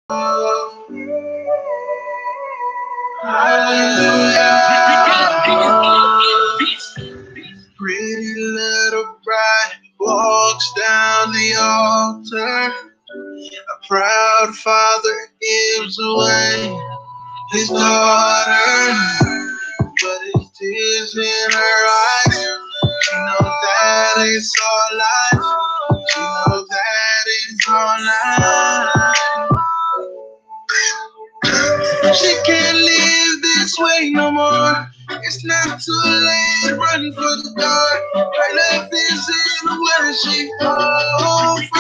Pretty little bride walks down the altar. A proud father gives away his daughter, but it's tears in her eyes. She knows that it's all lies. She knows that it's all lies. She can't live this way no more. It's not too late, running for the door. Her life is in where she hopes for.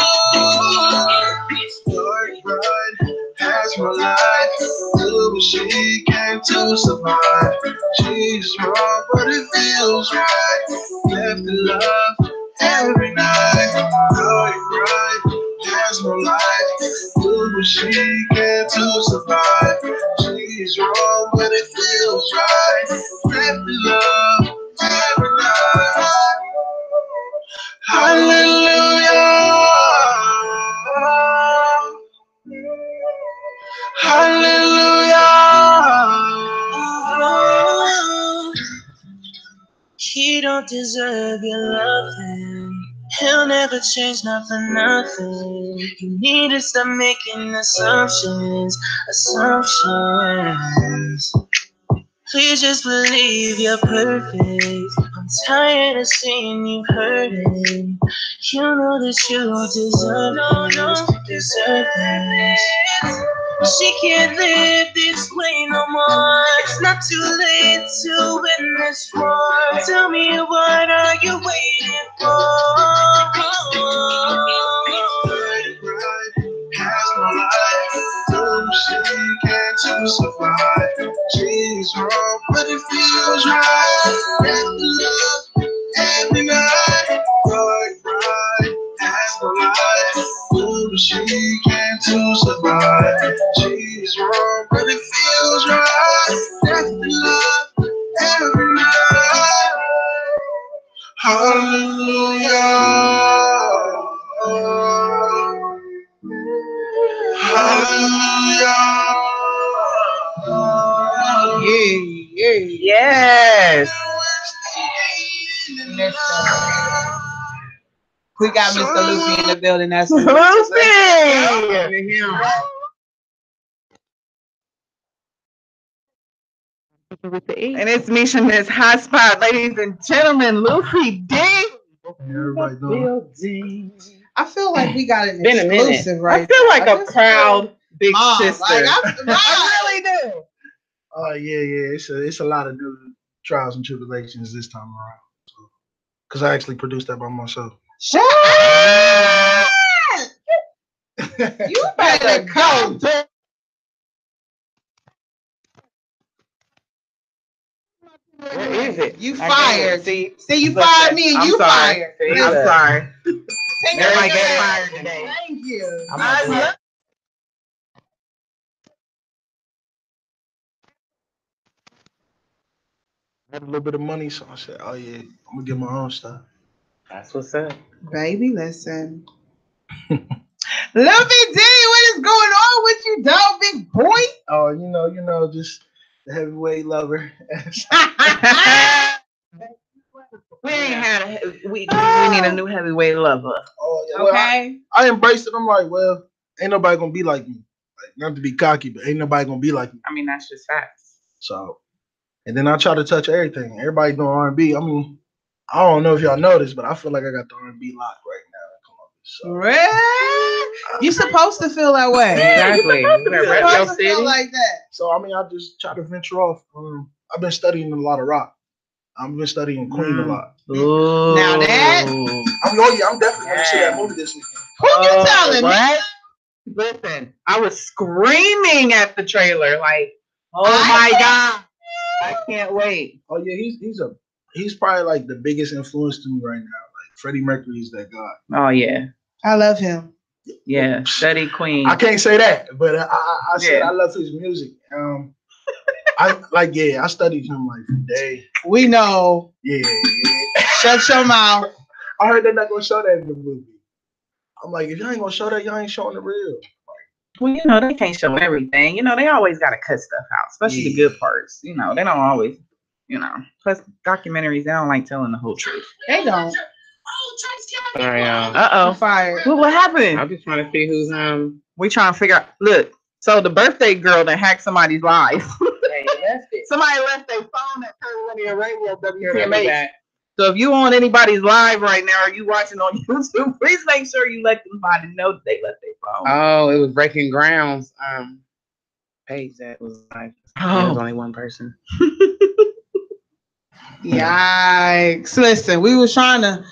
Lord, bride has no life. Do what she can to survive. She's wrong, but it feels right. Left in love every night. Lord, bride has no life. Do what she can to survive. She's wrong, but it feels right. Left in love every night. Hallelujah. Hallelujah. He don't deserve your loving. He'll never change, not for nothing. You need to stop making assumptions. Please just believe you're perfect. I'm tired of seeing you hurting. You know that you deserve this. She can't live this way no more. It's not too late to win this war. Tell me, what are you waiting for? Has no life, do she can to survive. She's wrong, but it feels right. Let the love every night. Dark bride has no life, do she can to survive. She's wrong, but it feels right. Let the love every night. Hallelujah. Hallelujah. Yes. We got Mr. Lucy in the building. That's Lucy. And it's Misha Miss Hotspot, ladies and gentlemen. Lucy D. Everybody doing? I feel like we got an exclusive right I feel like a proud big sister. Like, I really do. Oh yeah. It's a lot of new trials and tribulations this time around. So, because I actually produced that by myself. Shut up! You better go. Where is it? You fired. See, you listen, fired me and you fired. I'm sorry. Everybody get fired today. Thank you. I love I had a little bit of money, so I said, "Oh yeah, I'm gonna get my own stuff." That's what's up. Baby, listen. Lumpy D, what is going on with you, dog, big boy? Oh, you know, just the heavyweight lover. We need a new heavyweight lover. Oh yeah. Okay. Well, I embraced it. I'm like, well, ain't nobody gonna be like me. Like, not to be cocky, but ain't nobody gonna be like me. I mean, that's just facts. So, and then I try to touch everything. Everybody doing R&B. I mean, I don't know if y'all know this, but I feel like I got the R&B lock right now. So, Really? You supposed to feel that way. Exactly. You supposed to feel like that. So I mean, I just try to venture off. I've been studying a lot of rock. I've been studying Queen a lot. Ooh. Now that I mean, oh yeah, I'm definitely gonna see that movie this weekend. Who you telling what? Listen, I was screaming at the trailer, like, oh my God, I can't wait. Oh yeah, he's probably like the biggest influence to me right now. Like Freddie Mercury is that God. Oh yeah, I love him. Yeah, study Queen. I can't say that, but I said I love his music. I studied him like for days. We know. Yeah. Shut your mouth. I heard they're not gonna show that in the movie. I'm like, if y'all ain't gonna show that, y'all ain't showing the real. Well, you know, they can't show everything. You know, they always got to cut stuff out, especially the good parts. You know, they don't always, you know. Plus, documentaries, they don't like telling the whole truth. They don't. Sorry, Uh-oh. Fired. What happened? I'm just trying to see who's We trying to figure out. Look, so the birthday girl that hacked somebody's life. Somebody left their phone at Curvilinear Radio, WTMH. So if you on anybody's live right now, or you watching on YouTube, please make sure you let somebody know that they left their phone. Oh, it was Breaking Grounds page that was live. There was only one person. Yikes! Listen, we was trying to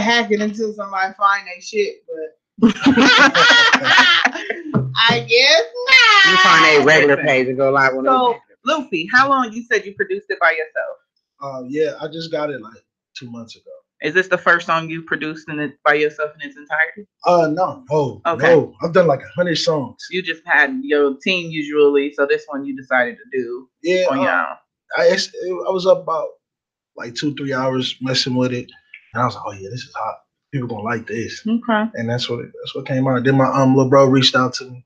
hack it until somebody find that shit, but I guess not. You find a regular page and go live on So, Luffy, how long you said you produced it by yourself? Yeah, I just got it like 2 months ago. Is this the first song you produced in it by yourself in its entirety? No. Okay. No. I've done like 100 songs. You just had your team usually, so this one you decided to do Yeah. on your own. I was up about like 2-3 hours messing with it, and I was like, oh yeah, this is hot. People gonna like this. Okay. And that's what came out. Then my little bro reached out to me.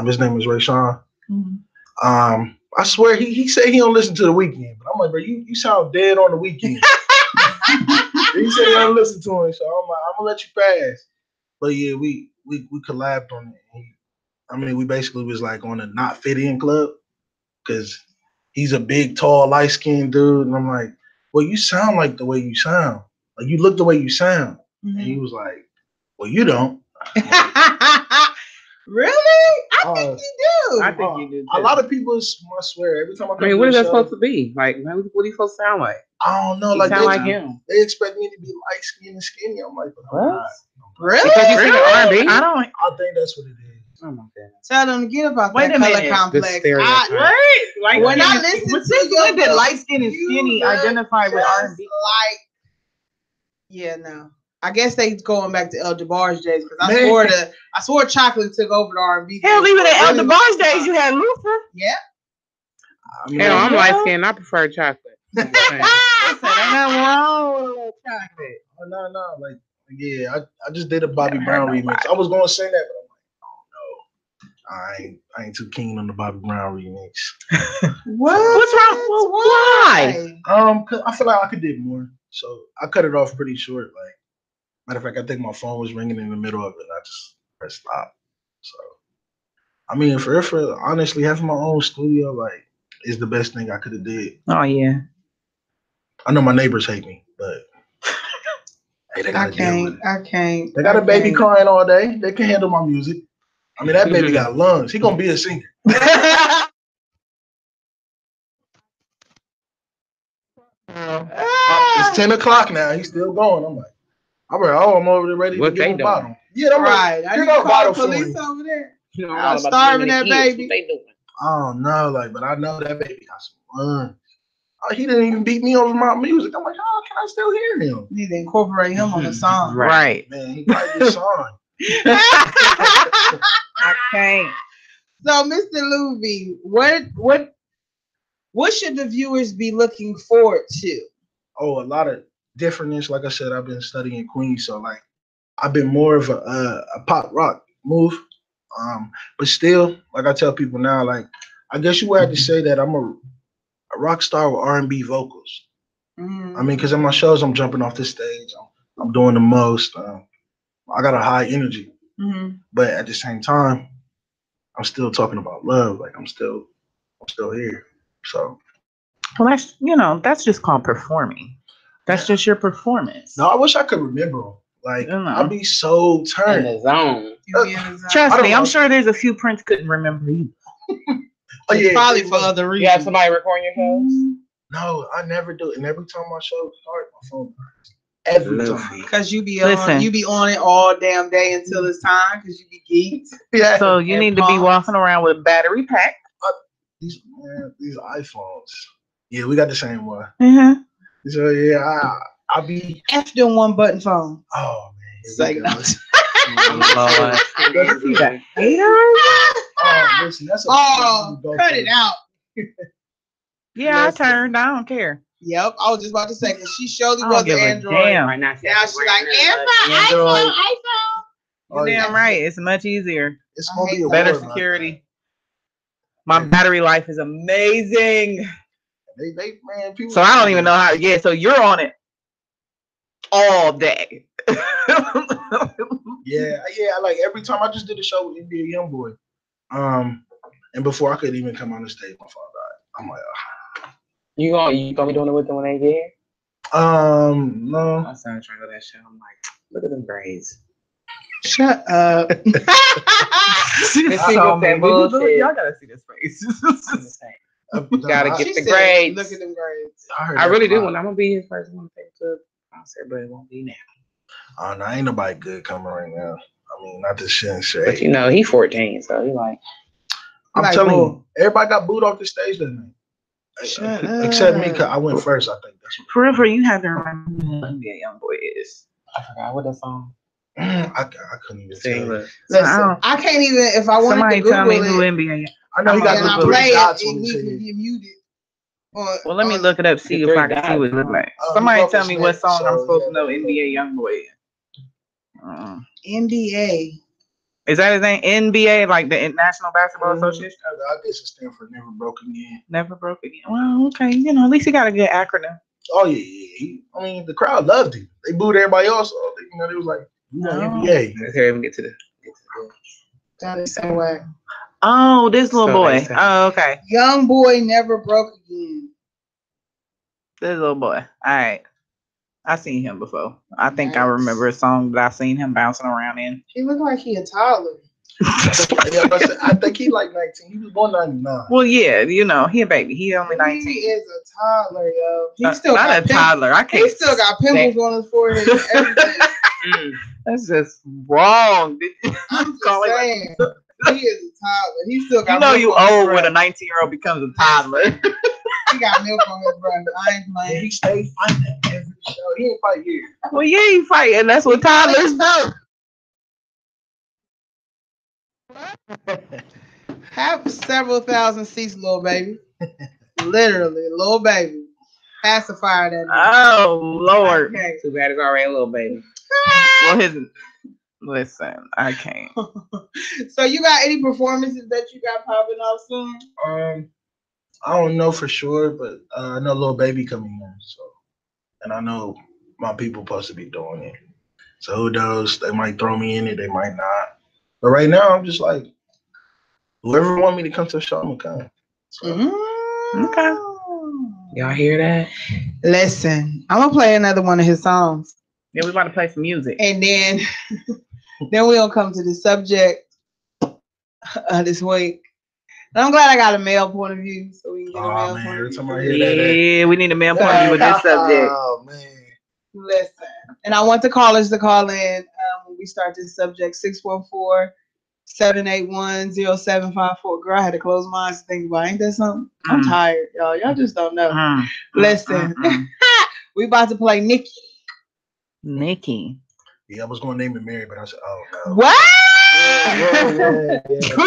His name is Ray Sean. Mm-hmm. I swear he said he don't listen to the weekend, but I'm like, bro, you sound dead on the weekend. He said he don't listen to him, so I'm like, I'm gonna let you pass. But yeah, we collabed on it. We basically was like on a not fit in club because he's a big, tall, light skinned dude, and I'm like, well, you sound like the way you sound, like you look the way you sound. Mm-hmm. And he was like, well, you don't. Really? I think you do. I think you do. A lot of people, I swear, every time I come what is to that the show, supposed to be? Like, what are you supposed to sound like? I don't know. You Like sound they, like him. they expect me to be light skinned and skinny. I'm like, but I'm What? not. Really? Because you sing R&B? I think that's what it is. Oh my goodness. Tell them to get about Wait that a color minute. complex. The stereotype. Like When I listen to your that light skin and skinny identify with just R&B. like, yeah, no. I guess they going back to El DeBarge days because I swore chocolate took over the R&B. Hell, even at El DeBarge days, you had Luther. Yeah. Hell, I'm light skinned. I prefer chocolate. Listen, ain't nothing wrong with a little chocolate. Oh, no. Like, yeah, I just did a Bobby Brown remix. I was going to say that, but I'm like, oh no. I ain't too keen on the Bobby Brown remix. What? What's wrong? Well, why? 'Cause I feel like I could do more. So I cut it off pretty short. Like, matter of fact, I think my phone was ringing in the middle of it. And I just pressed stop. So, for honestly, having my own studio, like, is the best thing I could have did. Oh, yeah. I know my neighbors hate me, but hey, they gotta deal with it. I can't. They got a baby crying all day. They can handle my music. That baby got lungs. He gonna be a singer. It's 10 o'clock now. He's still going. I'm like, I'm over there ready to get a bottle. Yeah, I'm right. Like, I got a bottle for police you. over there. You know, I'm starving that baby. What they doing? Oh no, but I know that baby got some lungs. He didn't even beat me over my music. I'm like, how can I still hear him? You need to incorporate him on the song. Right. Man, he got this song. I can't. So, Mr. Luby, what should the viewers be looking forward to? Oh, a lot of differentness. Like I said, I've been studying Queens, so like I've been more of a pop rock move. But still, like I tell people now, like I guess you would have to say that I'm a rock star with R&B vocals. Mm-hmm. Because in my shows, I'm jumping off the stage. I'm doing the most. I got a high energy, but at the same time, I'm still talking about love. Like I'm still here. So, well, that's just called performing. That's just your performance. No, I wish I could remember them. Like I'd be so turned. In the zone. Trust me, I'm sure there's a few Prince couldn't remember either. Oh yeah, probably for other reasons. You have somebody recording your shows? No, I never do. And every time my show starts, my phone burns. Every time. Because you be on it all damn day until it's time. Because you be geeked. Yeah. So you need to be walking around with a battery pack. These iPhones. Yeah, we got the same one. Mm-hmm. So yeah, I'll be F them one button phone. Oh man, it's like listen, that's cut it out. Yeah, I turned. I don't care. Yep, I was just about to say because she surely was an Android. Damn. Now she's like iPhone. You're damn right. It's much easier. It's gonna be a better war, security. My battery life is amazing. Man, people. So I don't even know how. Yeah, so you're on it all day. yeah. Like every time I just did a show with NBA Youngboy, and before I could even come on the stage, my phone died. I'm like, you gonna be doing it with them when they get here? No. My son trying to go that show. I'm like, look at them braids. Shut up. Y'all gotta see this face. Gotta get the grades. Look at them grades. I really do. When I'm gonna be his first one to take to concert, but it won't be now. Oh no, ain't nobody good coming right now. I mean, not this shit and shit. But you know, he 14, so he like. I'm telling you, everybody got booed off the stage that night. Except me, cause I went first. I think that's what. Forever, you have to remember who NBA Youngboy is. I forgot what that song. I couldn't even Sing. Listen, I can't even if I wanted somebody to Google tell me it. who NBA. I know you got to play it, and he can get muted. Well, let me look it up. See if I can see what it looks like. Somebody tell me what song I'm supposed to know NBA Youngboy. NBA. Is that his name? NBA, like the International Basketball Association? I guess it stands for Never Broke Again. Never Broke Again. Well, okay. You know, at least he got a good acronym. Oh yeah. I mean, the crowd loved him. They booed everybody else. So they was like, "You know, NBA." Let's hear him get to the. That is so whack. Oh, this little boy. Oh, okay. Young boy never broke again. This little boy. All right. I seen him before. I think I remember a song that I seen him bouncing around in. He looked like he a toddler. I think he like 19. He was born 99. Well, yeah, you know, he a baby. He only 19. He is a toddler, yo. He still not got a toddler. I can't. He still got pimples on his forehead and everything. That's just wrong. I'm just saying. He is a toddler. He still got. You know, you old when a 19-year-old becomes a toddler. He got milk on his breath. I ain't playing. He stayed fighting at every show. He ain't fight here. Well, yeah, he fighting. That's what toddlers do. Have several thousand seats, little baby. Literally, little baby. Pacifier that. Oh Lord. Okay. Too bad it's already a little baby. Well, listen, I can't. So you got any performances that you got popping off soon? I don't know for sure, but I know Lil Baby coming in, so, and I know my people supposed to be doing it. So who knows? They might throw me in it, they might not. But right now, I'm just like, whoever want me to come to a show, I'm gonna come. So. Okay. Y'all hear that? Listen, I'm gonna play another one of his songs. Yeah, we about to play some music, and then we're gonna come to the subject this week. And I'm glad I got a male point of view, so we can get a male point of view. Yeah, we need a male point of view with this subject. Oh man. Listen, and I want the callers to call in when we start this subject. 614-781-0754. Girl, I had to close my eyes to think about. Ain't that something? I'm tired, y'all. Y'all just don't know. Listen, we about to play Nikki. Nikki. Yeah, I was gonna name it Mary, but I said, oh no. What?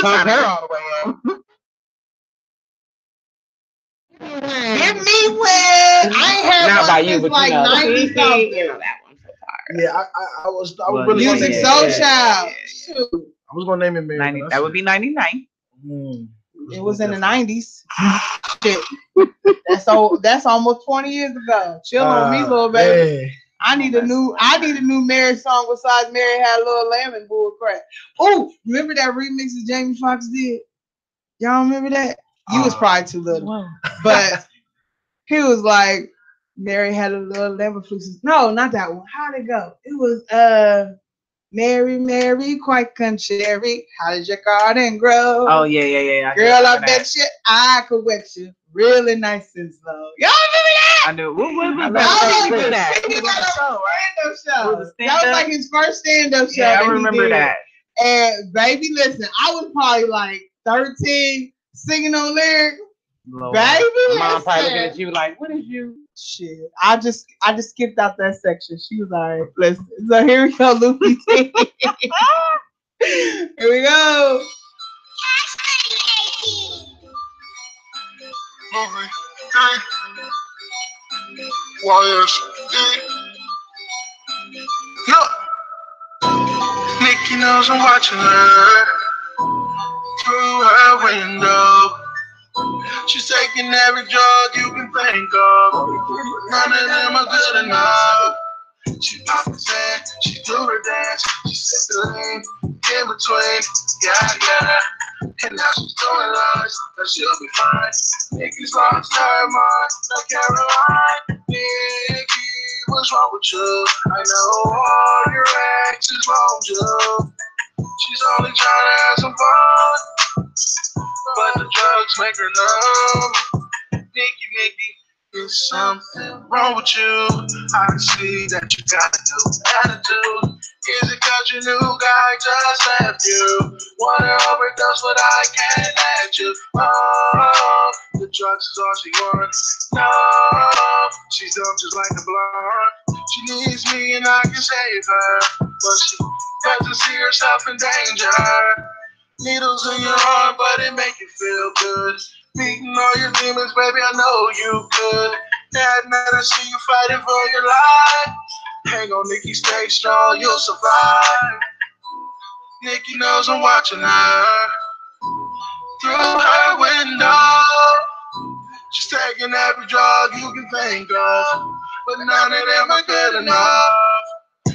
Turn her all the way up. Hit me with. I ain't heard Not one by you, since but like you know, 90 something. You know that one. So tired. Yeah, I was really Music Soul Child. I was gonna name it Mary. 90, that would be 99. It was in the 90s. Shit. That's almost 20 years ago. Chill on me, little baby. Hey. I need a new Mary song besides Mary Had a Little Lamb and Bull Crap. Oh, remember that remix that Jamie Foxx did? Y'all remember that? You was probably too little. But he was like, Mary had a little lamb and flew. No, not that one. How'd it go? It was Mary, Mary, quite contrary. How did your garden grow? Oh yeah. Girl, I bet you I could wet you really nice and slow. Y'all remember that? I knew. What was that? It was a show, right? That was like his first stand-up show. Yeah, I remember that. And baby, listen, I was probably like 13, singing on lyrics. Lord. Baby, Mom probably looking at you like, what is you? Shit, I just skipped out that section. She was like, listen. So here we go, Luffy T. Here we go. Movie 3 Wires Look, Nikki knows I'm watching her. through her window. She's taking every drug you can think of. None of them are good enough. She popped her head, she do her dance, she set the lane in between, yeah. And now she's doing lies, but she'll be fine. Nikki's lost her mind, like Caroline. Nikki, what's wrong with you? I know all your exes wronged you. She's only trying to have some fun, but the drugs make her numb. Nikki, is something wrong with you? I can see that you got a new attitude. Is it cause your new guy just left you? Wanna overdose, but I can't let you. Oh, the drugs is all she wants. No, she's dumb just like a blonde. She needs me and I can save her, but she doesn't see herself in danger. Needles in your arm, but it make you feel good. Beating all your demons, baby, I know you could. That night I see you fighting for your life. Hang on, Nikki, stay strong, you'll survive. Nikki knows I'm watching her through her window. She's taking every drug you can think of, but none of them are good enough.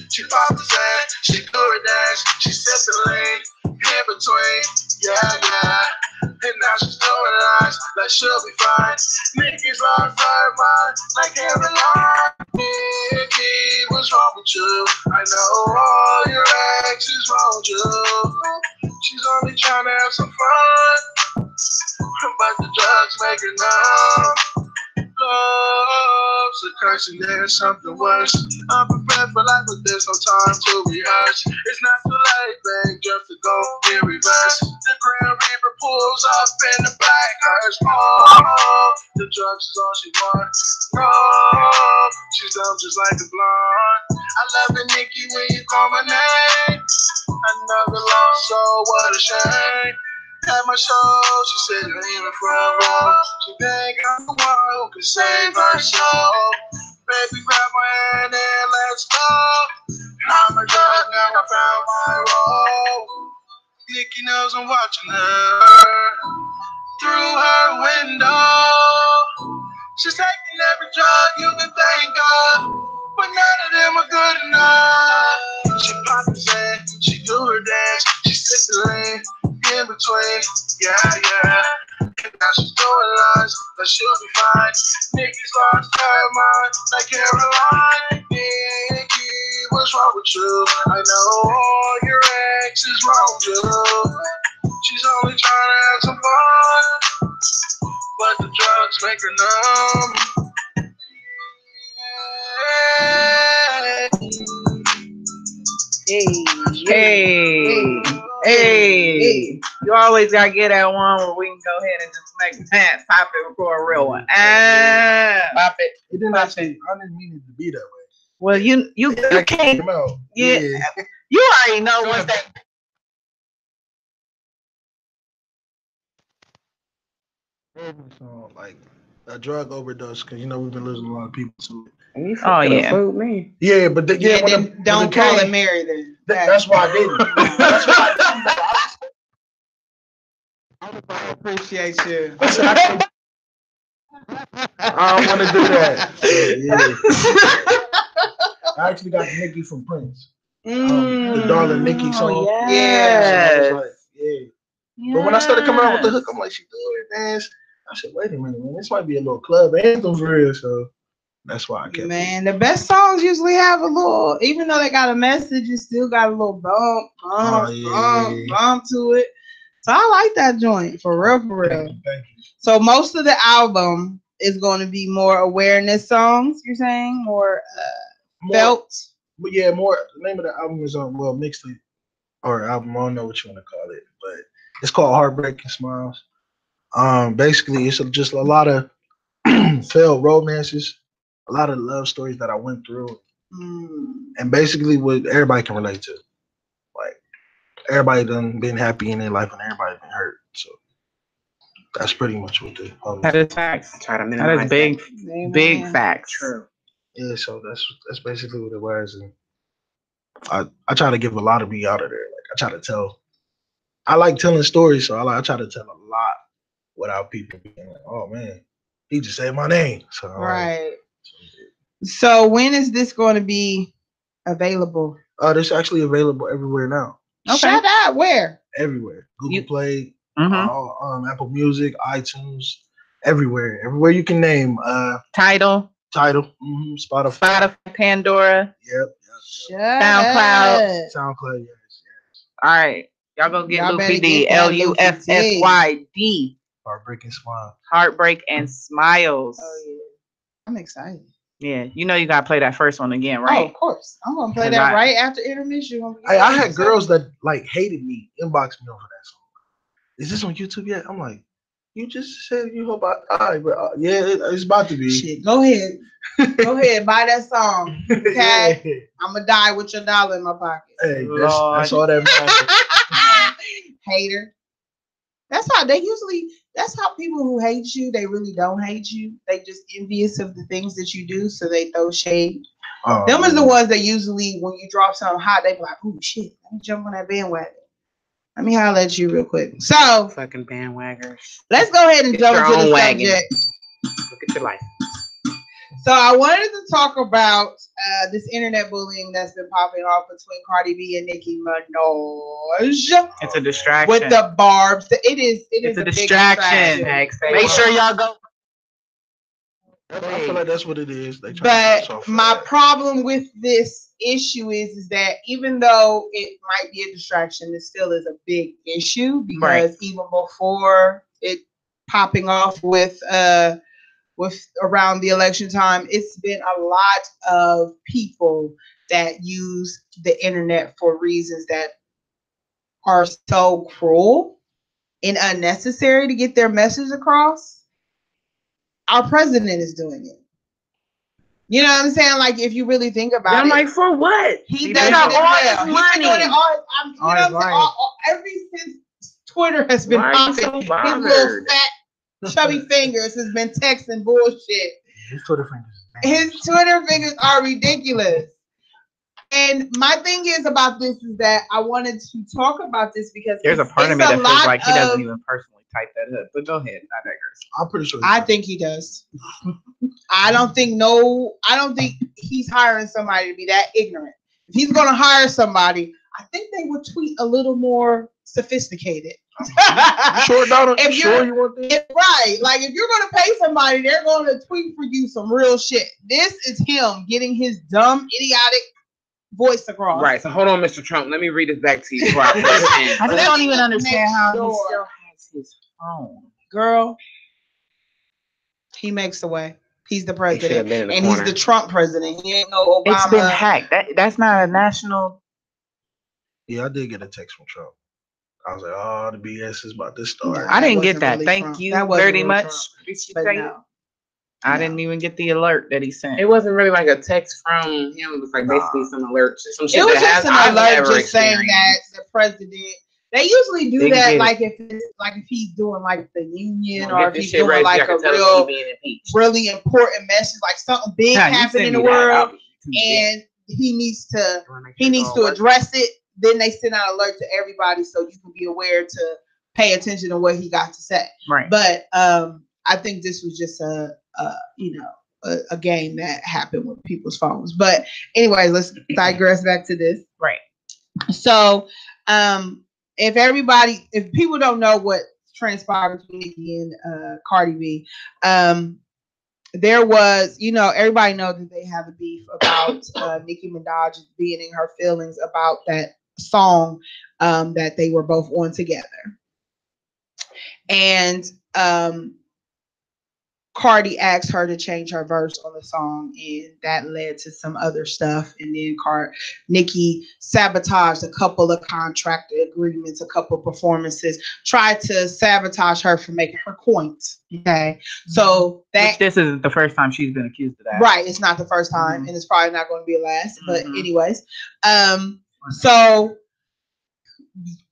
She popped his head, she do her dance, she set the lane in between, yeah. And now she's doing lies, like she'll be fine. Nikki's lost her mind, like Caroline. Nikki, what's wrong with you? I know all your exes wronged you. She's only trying to have some fun, but the drugs make her numb. Love's a curse and there's something worse. I'm prepared for life, but there's no time to rehearse. It's not too late, babe, just to go in reverse. The Grim Reaper pulls up in the black hearse. Oh, the drugs is all she wants. No, she's dumb just like a blonde. I love it, Nikki, when you call my name. Another lost soul, what a shame. At my show, she said, you're in the front row. She think I'm the one who can save her soul. Baby, grab my hand and let's go. I'm a drug, now I found my role. Nikki knows I'm watching her through her window. She's taking every drug you can think of, but none of them are good enough. She popped his head, she do her dance, she sit the lane in between, yeah. And now she's doing lies, but she'll be fine. Nikki's lost her mind, like Caroline. Nikki, what's wrong with you? I know all your exes wronged you. She's only trying to have some fun, but the drugs make her numb. Hey. You always gotta get that one where we can go ahead and just make that pop it for a real one. Pop it. It didn't actually, I didn't mean it to be that way. Well, you can't. Yeah. You already know what that. So, like a drug overdose, because you know we've been losing a lot of people to it. Oh yeah. Yeah, but then don't call it Mary then. That's why I didn't. That's why I didn't. I appreciate you. I don't want to do that. Yeah. I actually got Nikki from Prince. The Darling Nikki song. Yeah. So I was like, yeah. But when I started coming out with the hook, I'm like, she do it, dance. I said, wait a minute, man, this might be a little club anthem for real. So that's why I kept it. The best songs usually have a little, even though they got a message, it still got a little bump to it. So I like that joint, for real. Thank you. So most of the album is going to be more awareness songs, you're saying? More felt? But yeah, more. The name of the album is mixtape or album. I don't know what you want to call it, but it's called Heartbreaking Smiles. Basically, it's just a lot of failed romances, a lot of love stories that I went through, and basically what everybody can relate to. Like everybody done been happy in their life, and everybody been hurt. So that's pretty much what the that is facts. Try to minimize that is big facts. True. Yeah, so that's basically what it was, and I try to give a lot of me out of there. Like I try to tell I like telling stories, so I try to tell a lot without people being like, "Oh man, he just said my name." So right. So when is this going to be available? This is actually available everywhere now. Okay. Shut up. Where? Everywhere. Google Play, Apple Music, iTunes, everywhere. Everywhere you can name. Tidal, Spotify, Pandora. Yep. SoundCloud. SoundCloud. Yes. All right. Y'all go get Luffy D. LUFFYD. Heartbreak and Smiles. Heartbreak and Smiles. Oh yeah. I'm excited. Yeah, you know you gotta play that first one again, right? Oh, of course. I'm gonna play that right after intermission. I had girls that like hated me inbox me over that song. Is this on YouTube yet? I'm like, you just said you hope yeah, it's about to be. Shit, go ahead. Go ahead, buy that song. Okay. Yeah. I'm gonna die with your dollar in my pocket. Hey, that's all that matters. Hater. That's how people who hate you, they really don't hate you. They just envious of the things that you do, so they throw shade. Them is the ones that usually, when you drop something hot, they be like, "Oh shit, let me jump on that bandwagon. Let me holler at you real quick." So, fucking bandwagoners. Let's go ahead and jump into the subject. Look at your life. So I wanted to talk about this internet bullying that's been popping off between Cardi B and Nicki Minaj. It's a distraction. With the barbs. It's a distraction. Make sure y'all go. I feel like that's what it is. But my problem with this issue is that even though it might be a distraction, it still is a big issue because even before it popping off with around the election time, it's been a lot of people that use the internet for reasons that are so cruel and unnecessary to get their message across. Our president is doing it. You know what I'm saying? Like, if you really think about it. I'm like, for what? He does it as well. He's been doing it ever since Twitter has been popping. His little fat, chubby fingers has been texting bullshit. His Twitter fingers are ridiculous. And my thing is about this is that I wanted to talk about this because there's a part of me that feels like he doesn't even personally type that up. But go ahead, I digress. I'm pretty sure. I think he does. I don't think he's hiring somebody to be that ignorant. If he's gonna hire somebody, I think they would tweet a little more sophisticated. Sure, Donald. You want this? Right. Like, if you're gonna pay somebody, they're gonna tweet for you some real shit. This is him getting his dumb, idiotic voice across. Right. So hold on, Mr. Trump. Let me read this back to you before I put it in. I just don't even understand how he still has his phone. Girl, he makes the way. He's the president, and he's the Trump president. He ain't no Obama. It's been hacked. That's not a national. Yeah, I did get a text from Trump. I was like, "Oh, the BS is about to start." I didn't get that. Really Thank you very much. No. I didn't even get the alert that he sent. It wasn't really like a text from him. It was like basically some alerts. Some shit it was just an alert just saying that the president. They usually do that, like if he's doing like the union, or if he's doing like a really important message, like something big happening in the world, and he needs to address it. Then they send out alert to everybody so you can be aware to pay attention to what he got to say. Right. But I think this was just a game that happened with people's phones. But anyway, let's digress back to this. Right. So if people don't know what transpired between Nicki and Cardi B, there was, everybody knows that they have a beef about Nicki Minaj being in her feelings about that song that they were both on together. And Cardi asked her to change her verse on the song, and that led to some other stuff. And then Nicki sabotaged a couple of contract agreements, a couple of performances, tried to sabotage her from making her coins. Okay, so this isn't the first time she's been accused of that. Right, it's not the first time, and it's probably not going to be the last. But anyways, so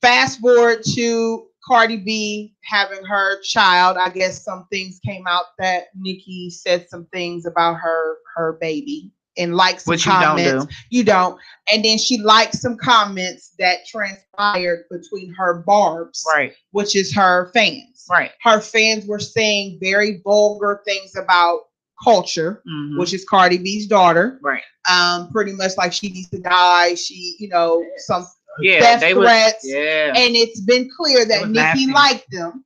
fast forward to Cardi B having her child. I guess some things came out that Nicki said some things about her baby, like some comments. You don't. And then she liked some comments that transpired between her Barbs, right, which is her fans. Right. Her fans were saying very vulgar things about Culture, which is Cardi B's daughter. Right. Pretty much like she needs to die. She, some death threats. And it's been clear that Nicki liked them.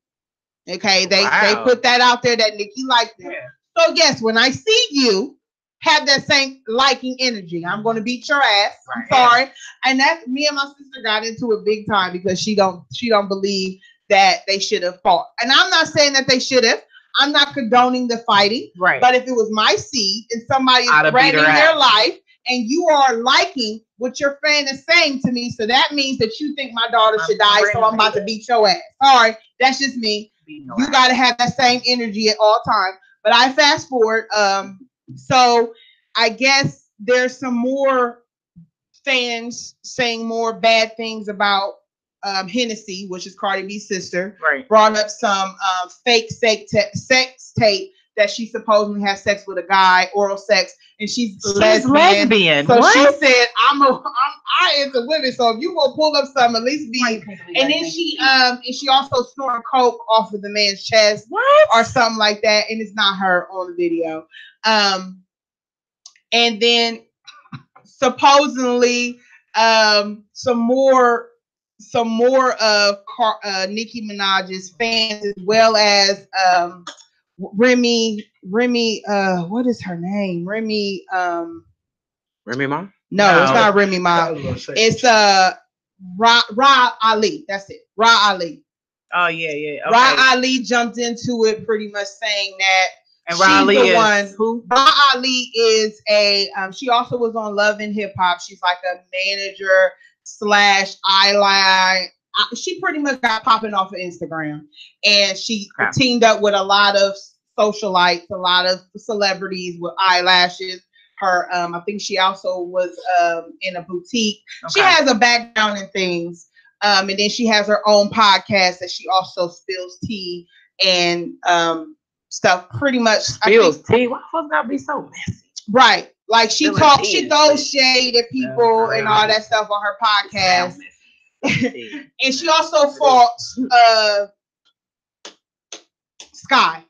Okay, they put that out there that Nicki liked them. Yeah. So yes, when I see you have that same liking energy, I'm going to beat your ass. I'm sorry. And that's me and my sister got into it big time because she don't believe that they should have fought. And I'm not saying that they should have. I'm not condoning the fighting. Right. But if it was my seed and somebody is threatening their life and you are liking what your fan is saying to me, so that means that you think my daughter should die, so I'm about to beat your ass. Sorry, that's just me. You got to have that same energy at all times. But I fast forward. So I guess there's some more fans saying more bad things about Hennessy, which is Cardi B's sister. Right. Brought up some fake sex tape that she supposedly had sex with a guy, oral sex, and she's lesbian. So what? She said, I into women, so if you gonna pull up something, at least be. And then she also snorted coke off of the man's chest, or something like that, and it's not her on the video. And then supposedly some more of Nicki Minaj's fans, as well as Remy, what is her name? Remy Ma? No, it's not Remy Ma. It's Ra Ali. That's it. Ra Ali. Oh yeah. Okay. Ra Ali jumped into it pretty much saying that. And Ra Ali is one. Who? Ra Ali is she also was on Love and Hip Hop. She's like a manager / eyeline. She pretty much got popping off of Instagram, and she teamed up with a lot of socialites, a lot of celebrities with eyelashes. Her, I think she also was in a boutique. Okay. She has a background in things, and then she has her own podcast that she also spills tea and stuff. Pretty much spills tea. Why the fuck gotta be so messy? Right, like she throws shade at people and all that stuff on her podcast. And she also fought Sky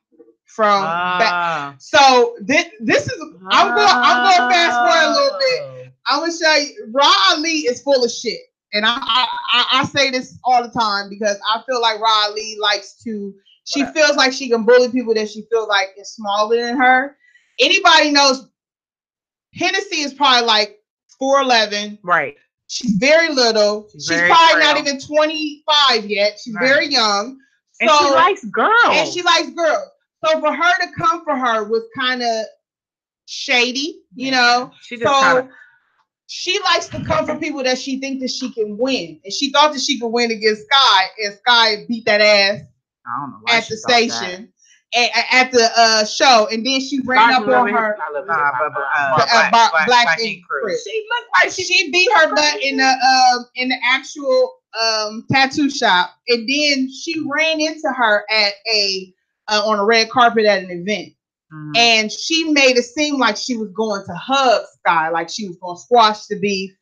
from back. So this is I'm going fast forward a little bit. I'm gonna show you. Ra Ali is full of shit, and I say this all the time because I feel like Ra Ali likes to. She feels like she can bully people that she feels like is smaller than her. Anybody knows Hennessy is probably like 4'11". Right. She's very little. She's probably not even 25 yet. She's very young. So, and she likes girls. So for her to come for her was kind of shady, you know. She likes to come for people that she thinks that she can win. And she thought that she could win against Sky, and Sky beat that ass at the station. At the show, and then she ran up on her Black Ink Crew. She looked like she beat her butt in the actual tattoo shop, and then she ran into her at on a red carpet at an event, and she made it seem like she was going to hug Sky, like she was going to squash the beef.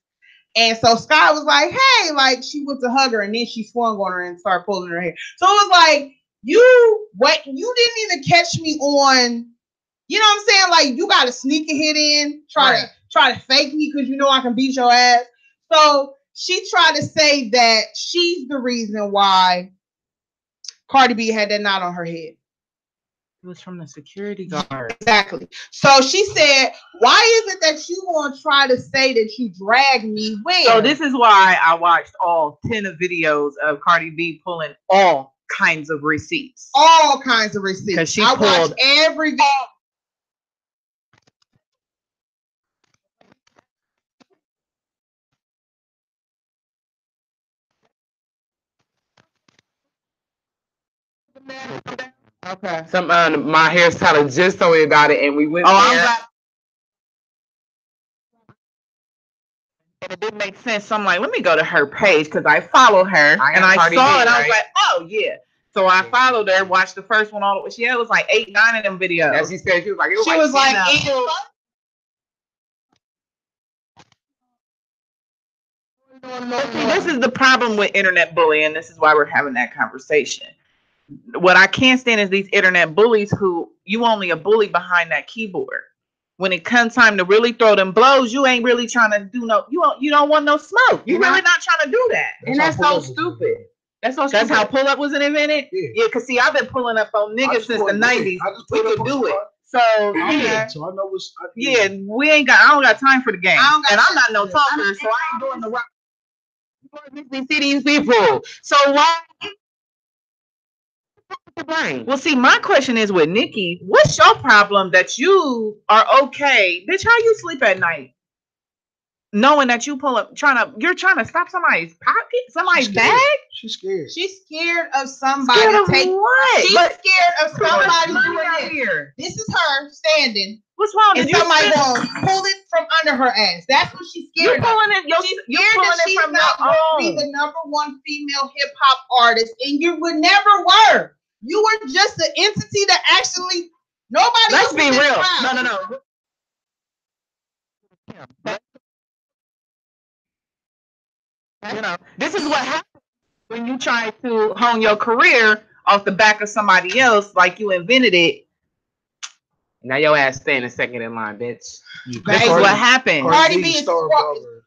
And so Sky was like, "Hey," like she went to hug her, and then she swung on her and started pulling her hair. So it was like, you didn't even catch me on, you know what I'm saying? Like, you got to sneak a hit in, try to fake me because you know I can beat your ass. So she tried to say that she's the reason why Cardi B had that knot on her head. It was from the security guard. Exactly. So she said, why is it that you want to try to say that you dragged me where? So this is why I watched all 10 of videos of Cardi B pulling all kinds of receipts. All kinds of receipts. Because she pulled every video. Okay. My hairstylist just told me about it, and we went there. And it didn't make sense. So I'm like, let me go to her page because I follow her, and I saw it. I was like, oh yeah. So I followed her, watched the first one all the way. She had was like 8, 9 of them videos. As she said, she was like, she was like, See, this is the problem with internet bullying. This is why we're having that conversation. What I can't stand is these internet bullies who you only a bully behind that keyboard. When it comes time to really throw them blows, you ain't really trying to do no. You don't want no smoke. You really not trying to do that. And that's so stupid. That's how pull up was invented. Yeah, cause see, I've been pulling up on niggas since the '90s. We could do it. So yeah, so I know what's. Yeah, we ain't got. I don't got time for the game, and I'm not no talker, so I ain't doing the rock. See these people. So why? Well, see, my question is with Nikki, what's your problem that you are okay? Bitch, how you sleep at night? Knowing that you're trying to stop somebody's pocket, somebody's bag? She's scared. She's scared of somebody taking what? She's scared of somebody doing here. This is her standing. What's wrong? And somebody gonna pull it from under her ass. That's what she's scared of. She's scared that she's not going to be the #1 female hip hop artist, and you would never were. You were just an entity that actually nobody. Let's be real. No. You know, this is what happens when you try to hone your career off the back of somebody else, like you invented it. Now your ass staying second in line, bitch. That's what happened. Cardi B is working.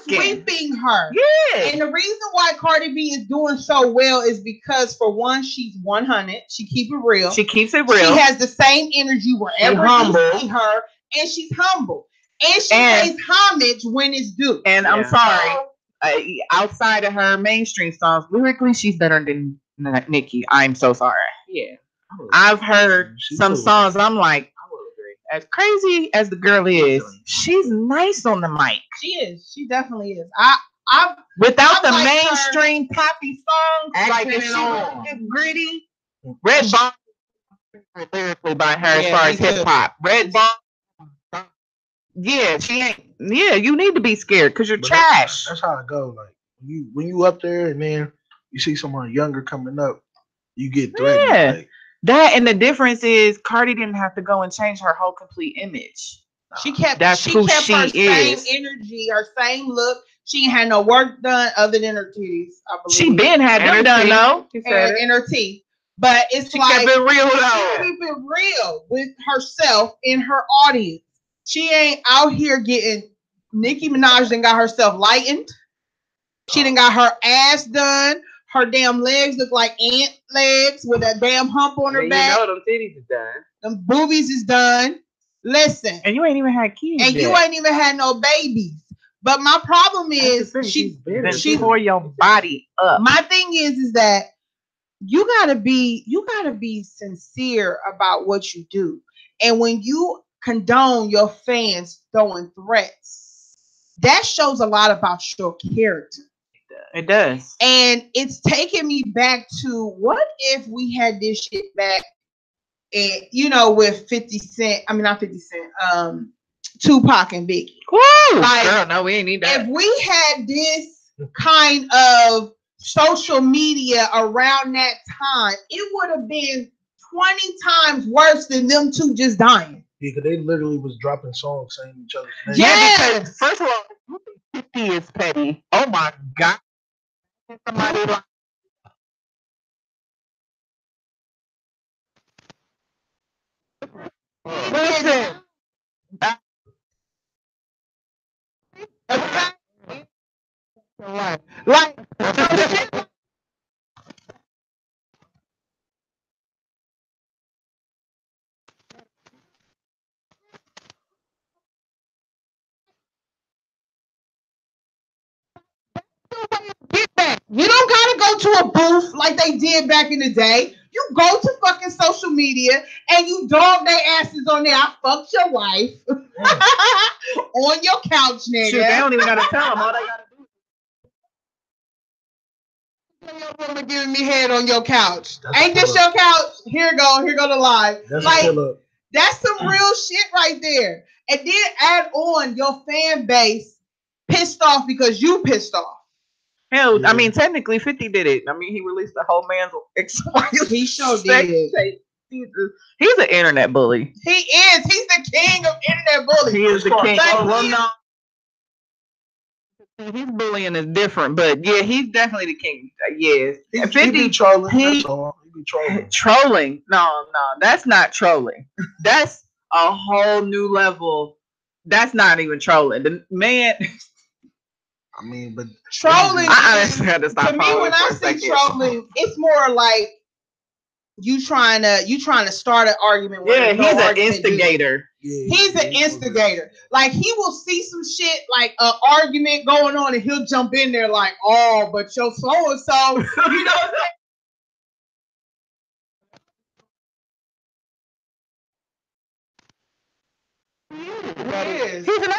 Sweeping her. Yeah. And the reason why Cardi B is doing so well is because, for one, she's 100. She keeps it real. She keeps it real. She has the same energy wherever you see her, and she's humble. And she pays homage when it's due. And I'm sorry, outside of her mainstream songs, lyrically, she's better than Nicki. I'm so sorry. Yeah. I've heard some songs. I'm like, I will agree. As crazy as the girl is, she's nice on the mic. She is. She definitely is. Without the mainstream poppy songs, like if she was gritty, Red Bomb lyrically by her as far as hip hop. Red Bomb. Yeah, she ain't. Yeah, you need to be scared because you're trash. That's how it goes. Like when you up there and then you see someone younger coming up, you get threatened. Yeah. Like, that and the difference is Cardi didn't have to go and change her whole complete image. She kept. That's who she her is. Same energy, her same look. She ain't had no work done other than her titties. I believe she been had them done though. And her teeth. But it's she kept it real though. She keep it real with herself and her audience. She ain't out here getting. Nicki Minaj done got herself lightened. She done got her ass done. Her damn legs look like ant legs with a damn hump on her back. You know them titties is done. Them boobies is done. Listen. And you ain't even had kids. And you ain't even had no babies. But my problem is she tore your body up. My thing is that you gotta be sincere about what you do. And when you condone your fans throwing threats, that shows a lot about your character. It does. And it's taking me back to, what if we had this shit back and with 50 Cent, I mean not 50 Cent, Tupac and Biggie. Woo! Like, girl, no, we ain't need that. If we had this kind of social media around that time, it would have been 20 times worse than them two just dying. Yeah, because they literally was dropping songs saying each other's names. Yeah, because first of all, 50 is petty. Oh my God. Somebody like listen. Like you don't gotta go to a booth like they did back in the day. You go to fucking social media and you dog their asses on there. I fucked your wife on your couch, nigga. Shoot, they don't even gotta tell them. All they gotta do. Your woman giving me head on your couch. Ain't this your couch? Here go the live. That's some real shit right there. And then add on your fan base pissed off because you pissed off. Hell, yeah. I mean, technically 50 did it. I mean, he released the whole man's ex-wife. He sure did. He's an internet bully. He is. He's the king of internet bullies. He is the king. His bullying is different, but yeah, he's definitely the king. Yeah, 50, he be trolling. That's all. He be trolling. Trolling? No, that's not trolling. That's a whole new level. That's not even trolling. The man. I mean, but trolling. I honestly had to stop. To me, when I say trolling, it's more like you trying to start an argument. Yeah, he's an instigator. Yeah, he's an instigator. Like he will see some shit like an argument going on, and he'll jump in there like, "Oh, but your so and so," you know. He's an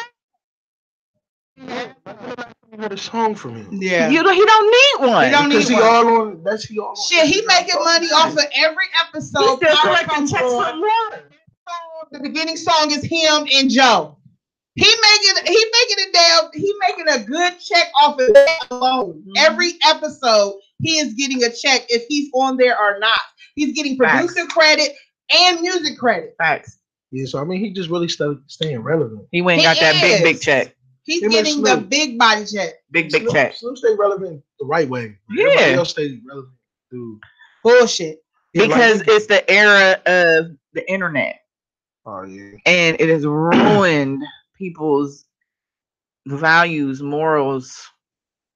you heard a song from him. Yeah, he don't need one. He don't need one. All on. That's he all. Shit, he making money off of every episode. He's still collecting checks from water. The beginning song is him and Joe. He making a good check off of that alone. Mm-hmm. Every episode, he is getting a check if he's on there or not. He's getting producer credit and music credit. Facts. Yeah, so I mean, he just really staying relevant. He went and got that big check. He's getting the big body check. Big check. Slim stay relevant the right way. Yeah. Everybody else stay relevant through bullshit. Because it's the era of the internet. Oh yeah. And it has ruined people's values, morals,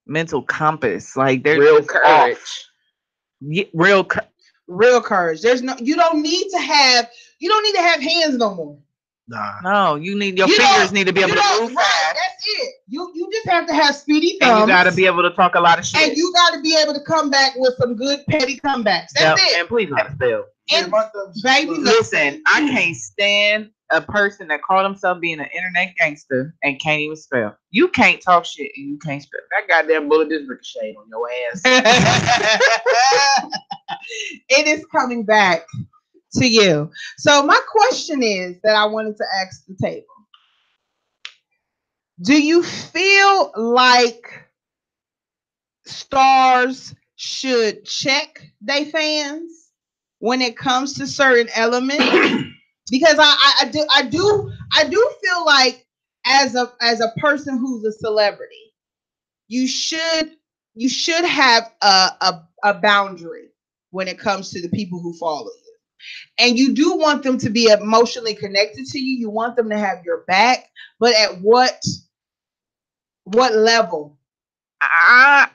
mental compass. Like there's real courage. Real courage. There's no. You don't need to have hands no more. Nah. No, you need your fingers need to be able to move fast. That's it. You just have to have speedy thumbs. And you got to be able to talk a lot of shit. And you got to be able to come back with some good petty comebacks. That's it. And please let spell. And baby, listen, I can't stand a person that called himself being an internet gangster and can't even spell. You can't talk shit and you can't spell. That goddamn bullet just ricocheted on your ass. It is coming back to you. So my question is that I wanted to ask the table. Do you feel like stars should check their fans when it comes to certain elements? Because I do feel like as a person who's a celebrity, you should have a boundary when it comes to the people who follow you. And you do want them to be emotionally connected to you. You want them to have your back, but at what level? I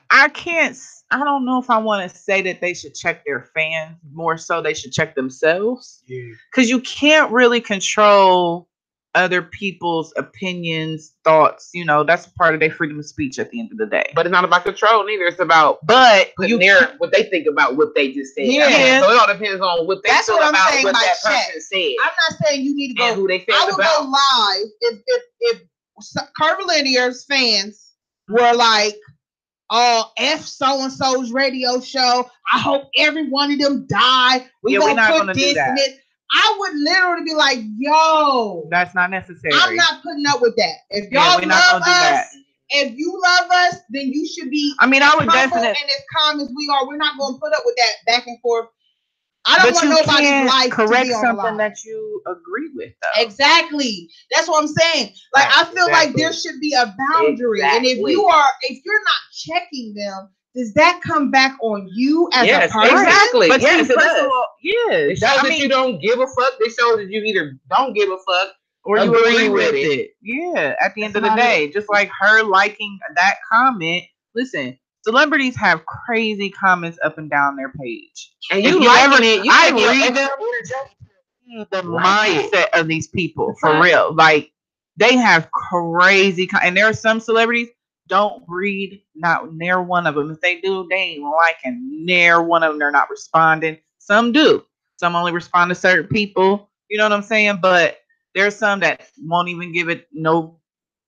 don't know if I want to say that they should check their fans. More so they should check themselves. Yeah. Because you can't really control other people's opinions, thoughts. You know, that's part of their freedom of speech at the end of the day. But it's not about control neither. It's about what they think about what they just said. Yeah. So it all depends on what they feel about what that person said. I'm not saying you need to go. And who they feel I would about. go live if Curvilinear's fans were like, "Oh, F so-and-so's radio show. I hope every one of them die. We're not gonna put this in it." I would literally be like, "Yo, that's not necessary. I'm not putting up with that. If y'all love us, if you love us, then you should be." I mean, I would definitely. And as calm as we are, we're not going to put up with that back and forth. I don't want nobody's life correct to be something that you agree with, though. Exactly. That's what I'm saying. Like, I feel like there should be a boundary, and if you're not checking them, does that come back on you as a person? Exactly. But yes, first of all, it shows that you don't give a fuck. It shows that you either don't give a fuck or you agree with it. Yeah. At the end of the day, just like her liking that comment. Listen, celebrities have crazy comments up and down their page, and you liking it. I read them. The mindset of these people for real. Like they have crazy, and there are some celebrities. Don't read not near one of them. If they do, they ain't liking near one of them. They're not responding. Some do. Some only respond to certain people. You know what I'm saying? But there's some that won't even give it no.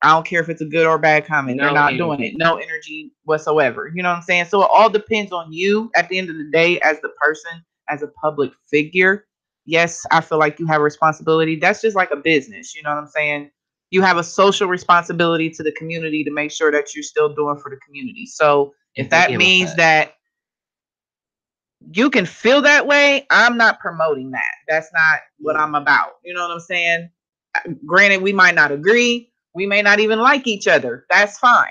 I don't care if it's a good or bad comment. They're not doing it. No energy whatsoever. You know what I'm saying? So it all depends on you at the end of the day as the person, as a public figure. Yes, I feel like you have a responsibility. That's just like a business. You know what I'm saying? You have a social responsibility to the community to make sure that you're still doing for the community. So if that means that you can feel that way, I'm not promoting that. That's not what I'm about. You know what I'm saying? Granted, we might not agree. We may not even like each other. That's fine.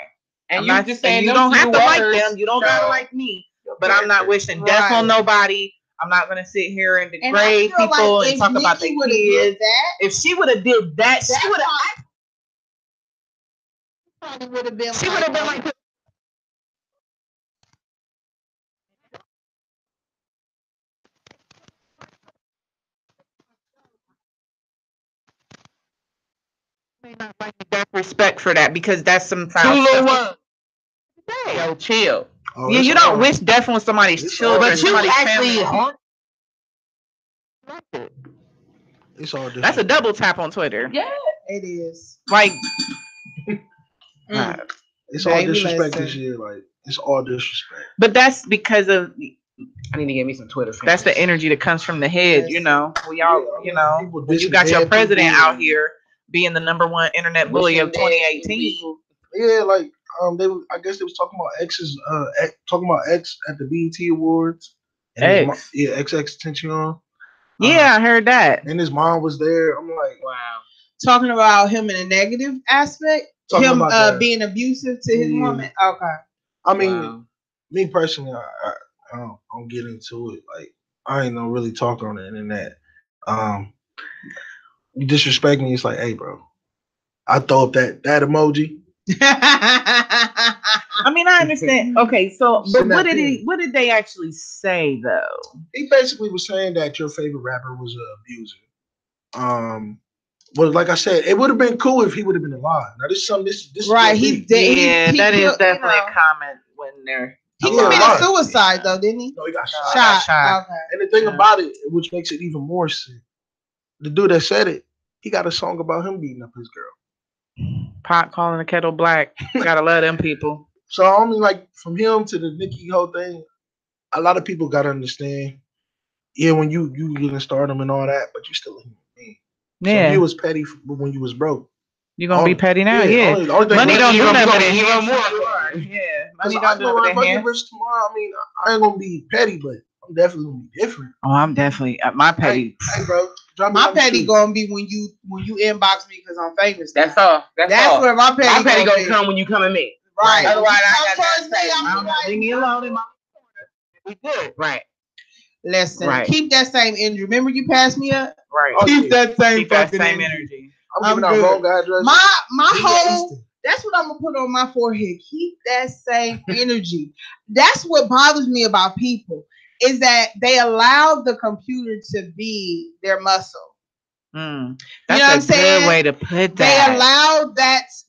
And you just saying you don't have to like them. You don't gotta like me. But I'm not wishing death on nobody. I'm not gonna sit here and degrade people and talk about their kids. If she would have did that, she would have been. She would have been like. May not like that respect for that because that's some foul stuff. Hey, yo, chill. Oh, yeah, you don't wish death on somebody's children, but you actually haunt. It's all different. That's a double tap on Twitter. Yeah, it is. Like, it's all disrespect this year. Like, it's all disrespect. But that's because of. I need to get me some Twitter. That's the energy that comes from the head. You know, we all. You know, when you got your president out here being the #1 internet bully of 2018. Yeah, like I guess they was talking about X at the BET Awards. X. XX Tension. Yeah, I heard that. And his mom was there. I'm like, wow. Talking about him in a negative aspect, him being abusive to his woman. Okay. I mean, me personally, I don't get into it. Like, I ain't no really talker on the internet. You disrespect me, it's like, hey, bro, I throw up that emoji. I mean, I understand. Okay, so but what did they actually say though? He basically was saying that your favorite rapper was an abuser. Well, like I said, it would have been cool if he would have been alive. Now this right. That is definitely a comment when they're. He committed suicide though, didn't he? No, he got shot. Okay. And the thing about it, which makes it even more sick, the dude that said it, he got a song about him beating up his girl. Pot calling the kettle black. Gotta love them people. So I mean, like from him to the Nicki whole thing, a lot of people gotta understand. Yeah, when you get in stardom and all that, but you still a human being. Yeah, so you was petty when you was broke. You gonna be petty now? Yeah. Money don't do nothing but even more. Yeah, money don't do nothing but rich tomorrow. I mean, I ain't gonna be petty, but I'm definitely gonna be different. Oh, I'm definitely my petty. Hey, bro. My petty gonna be when you inbox me because I'm famous. That's all. That's where my petty gonna come when you come at me. Right. Otherwise, I got leave me alone in my corner. We good. Right. Listen. Right. Keep that same energy. Remember you passed me up. Right. Keep that same energy. I'm giving out wrong address. My whole. That's what I'm gonna put on my forehead. Keep that same energy. That's what bothers me about people. Is that they allow the computer to be their muscle. That's a good way to put that. They allow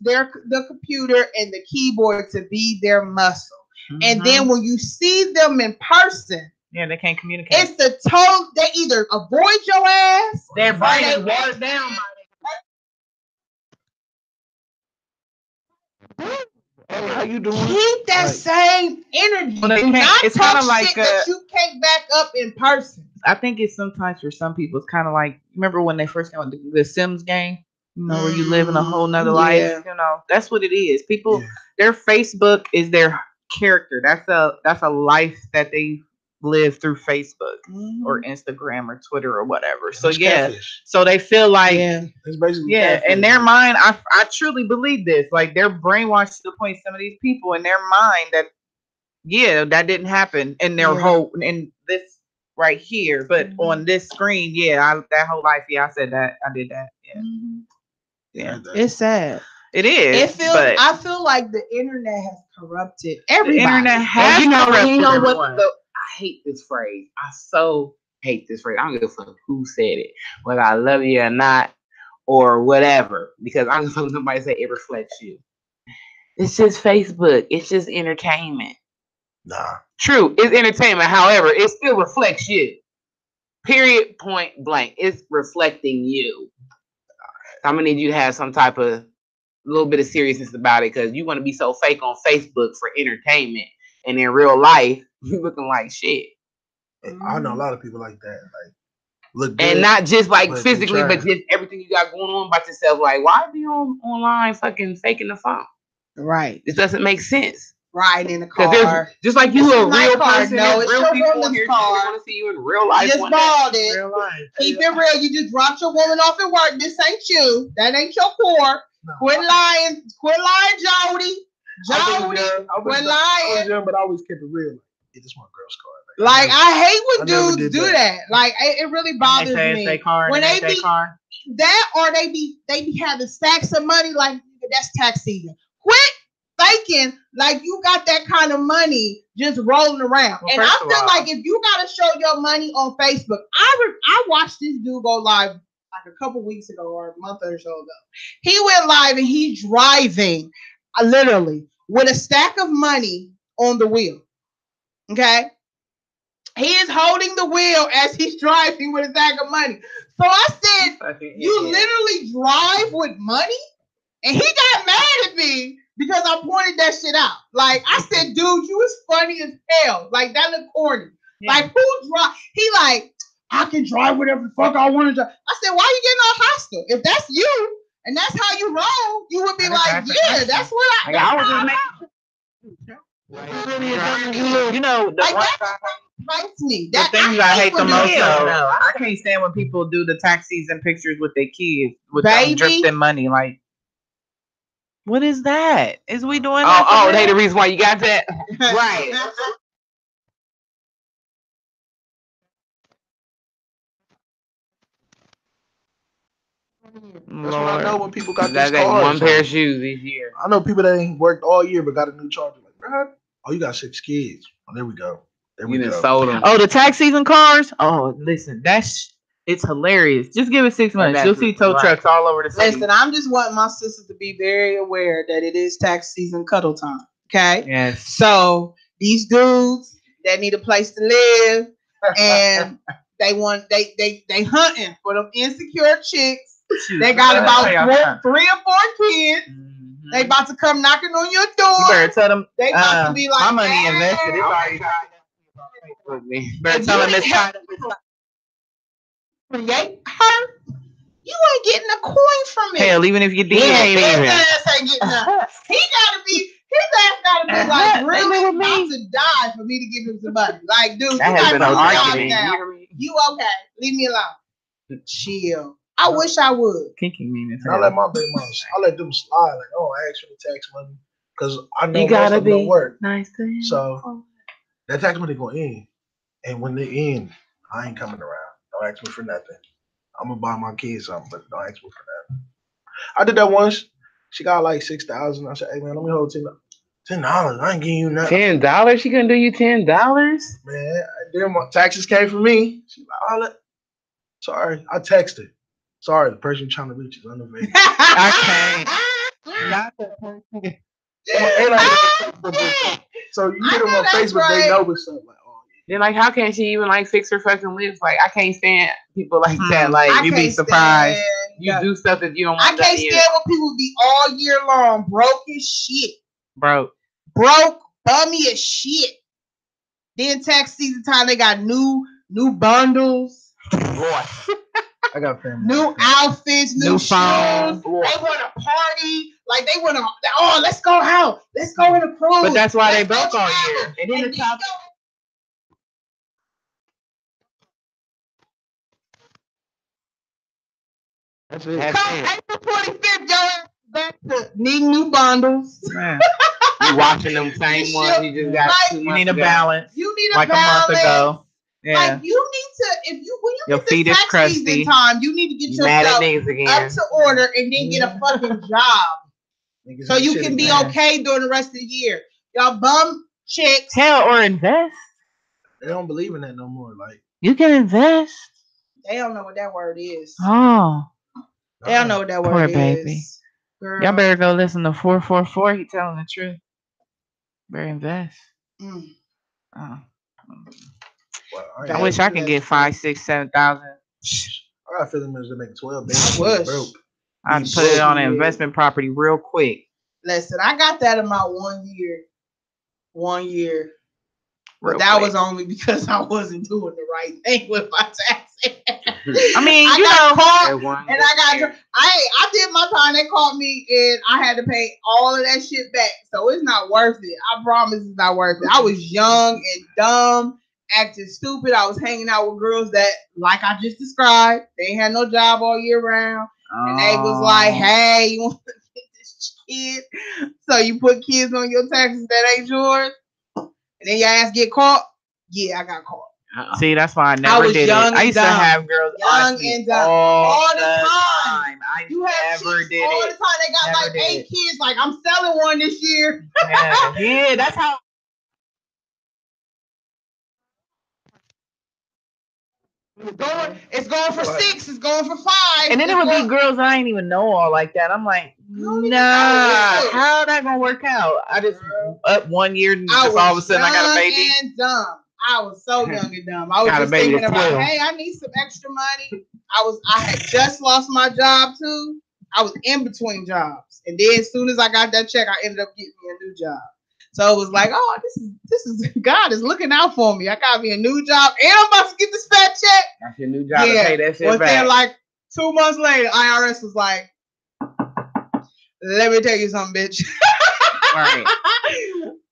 the computer and the keyboard to be their muscle. And then when you see them in person, they can't communicate. It's the total. They either avoid your ass. Their brain is watered down. Hey, how you doing? Keep that same energy. It's kind of like that you can't back up in person. I think it's sometimes for some people, it's kind of like, remember when they first came out the Sims game? You know, where you live in a whole nother life. You know, that's what it is. People, their Facebook is their character. That's a life that they live through Facebook or Instagram or Twitter or whatever. So so they feel like it's basically in their mind, I truly believe this. Like they're brainwashed to the point, some of these people in their mind that that didn't happen in their whole in this right here, but on this screen, that whole life, I said that, I did that. It's sad. It is. I feel like the internet has corrupted everybody. The internet has corrupted everyone. I hate this phrase. I so hate this phrase. I don't give a fuck who said it, whether I love you or not, or whatever. Because I'm just somebody say it reflects you. It's just Facebook. It's just entertainment. Nah. True, it's entertainment. However, it still reflects you. Period. Point blank. It's reflecting you. I'm gonna need you to have some type of little bit of seriousness about it, because you want to be so fake on Facebook for entertainment, and in real life, you looking like shit. I know a lot of people like that. Like, look good, and not just like physically, but just everything you got going on about yourself. Like, why be online fucking faking the phone? Right. This doesn't make sense. Right in the car. Just like you a real person. No, it's real people woman's here. Car. Want to see you in real life. You just balled it. Real life. Keep it real. You just dropped your woman off at work. This ain't you. That ain't your core. No. Quit lying, Jody. Jody, when lying. I was young, but I always kept it real. Yeah, this my girl's car. Like I hate when dudes do that. Like it really bothers me when they be that, or they be having stacks of money. Like that's tax season. Quit thinking like you got that kind of money just rolling around. Well, and I feel like if you gotta show your money on Facebook, I watched this dude go live like a couple weeks ago or a month or so ago. He went live and he's driving literally with a stack of money on the wheel. Okay. He is holding the wheel as he's driving with a stack of money. So I said, you literally drive with money? And he got mad at me because I pointed that shit out. Like, I said, dude, you was funny as hell. Like, that looked corny. Yeah. Like, who drive? He like, I can drive whatever the fuck I want to drive. I said, why you getting all hostile? If that's you and that's how you roll, you would be like, yeah, that's what I was just making. You know, the like one bites me. The things I hate the most. I can't stand when people do the tax season pictures with their kids with them drifting money. Like, what is that? Is we doing that? Oh, they the reason why you got that, right? That's what I know when people got this cars. One pair of shoes each year. I know people that ain't worked all year but got a new Charger. Like, bro, oh, you got 6 kids. Oh, there we go. There we go. Sold them. Oh, the tax season cars. Oh, listen, it's hilarious. Just give it 6 months. You'll see tow trucks all over the city. Listen, I'm just wanting my sisters to be very aware that it is tax season cuddle time. Okay. Yes. So these dudes that need a place to live and they hunting for them insecure chicks. They got about 3 or 4 kids. Mm-hmm. They about to come knocking on your door. You better tell them. They about to be like, my money invested. It's already with me. Better tell them it's time. Create her. You ain't getting a coin from me. Hell, even if you did, his ass ain't getting nothing. His ass gotta be like really about to die for me to give him some money. Like, dude, that has been an argument. You okay? Leave me alone. Chill. I wish I would. Kinky mean I let my big moms. I let them slide. Like, oh, I ask for the tax money because I know most of them don't work. Nice to him. So that tax money go in, and when they in, I ain't coming around. Don't ask me for nothing. I'm gonna buy my kids something, but don't ask me for nothing. I did that once. She got like 6,000. I said, "Hey man, let me hold $10. I ain't giving you nothing." $10? She gonna do you $10? Man, then my taxes came from me. She like, sorry, I texted. Sorry, the person trying to reach is unavailable. I can't. Not the person. So you get them on Facebook, right. They know what's up. Like, oh, yeah. Then like, how can she even like fix her fucking lips? Like, I can't stand people like that. Like, you be surprised. You do stuff that you don't want. I can't stand when people be all year long broke as shit. Broke, bummy as shit. Then tax season time, they got new bundles. I got family. New outfits, new phones. They want to party. Like they want to. Let's go out. Let's go in a cruise. But that's why they broke all year. And then the top. That's it. Come April 25th, y'all. Back to needing new bundles. Man. You watching them same ones. You just got. Like, you need a balance. You need a like balance. A month ago. Yeah. Like you need to, when you your get feet this is crusty. Season time, you need to get yourself up to order and then get a fucking job, so you can be okay during the rest of the year. Y'all bum chicks. Hell, or invest. They don't believe in that no more. Like you can invest. They don't know what that word is. Oh, they don't know what that word poor is. Baby. Girl. Y'all better go listen to 444. He telling the truth. Better invest. Oh. Well, I wish I could get 5, 6, 7,000. I got 50 minutes to make 12. I'd put it on an investment property real quick. Listen, I got that in my 1 year. 1 year. But that was only because I wasn't doing the right thing with my taxes. I mean, I got caught and I did my time. They called me and I had to pay all of that shit back. So it's not worth it. I promise it's not worth it. I was young and dumb, acting stupid. I was hanging out with girls that, like I just described, they ain't had no job all year round. And they was like, hey, you want to get this kids. So you put kids on your taxes that ain't yours, and then your ass get caught. Yeah, I got caught. See, that's why I never did it. I used to have girls young and dumb all the time. I never did it all the time. They got like 8 kids. Like, I'm selling one this year. Yeah, that's how. It's going for 6. It's going for 5. And then it would be girls I ain't even know all like that. I'm like, nah, how that gonna work out? I just up 1 year and just all of a sudden I got a baby. And dumb. I was so young and dumb. I was just thinking about, hey, I need some extra money. I had just lost my job too. I was in between jobs, and then as soon as I got that check, I ended up getting me a new job. So it was like, oh, this is God is looking out for me. I got me a new job, and I'm about to get this fat check. That's your new job to pay that shit back. Then like 2 months later, IRS was like, let me tell you something, bitch. Right.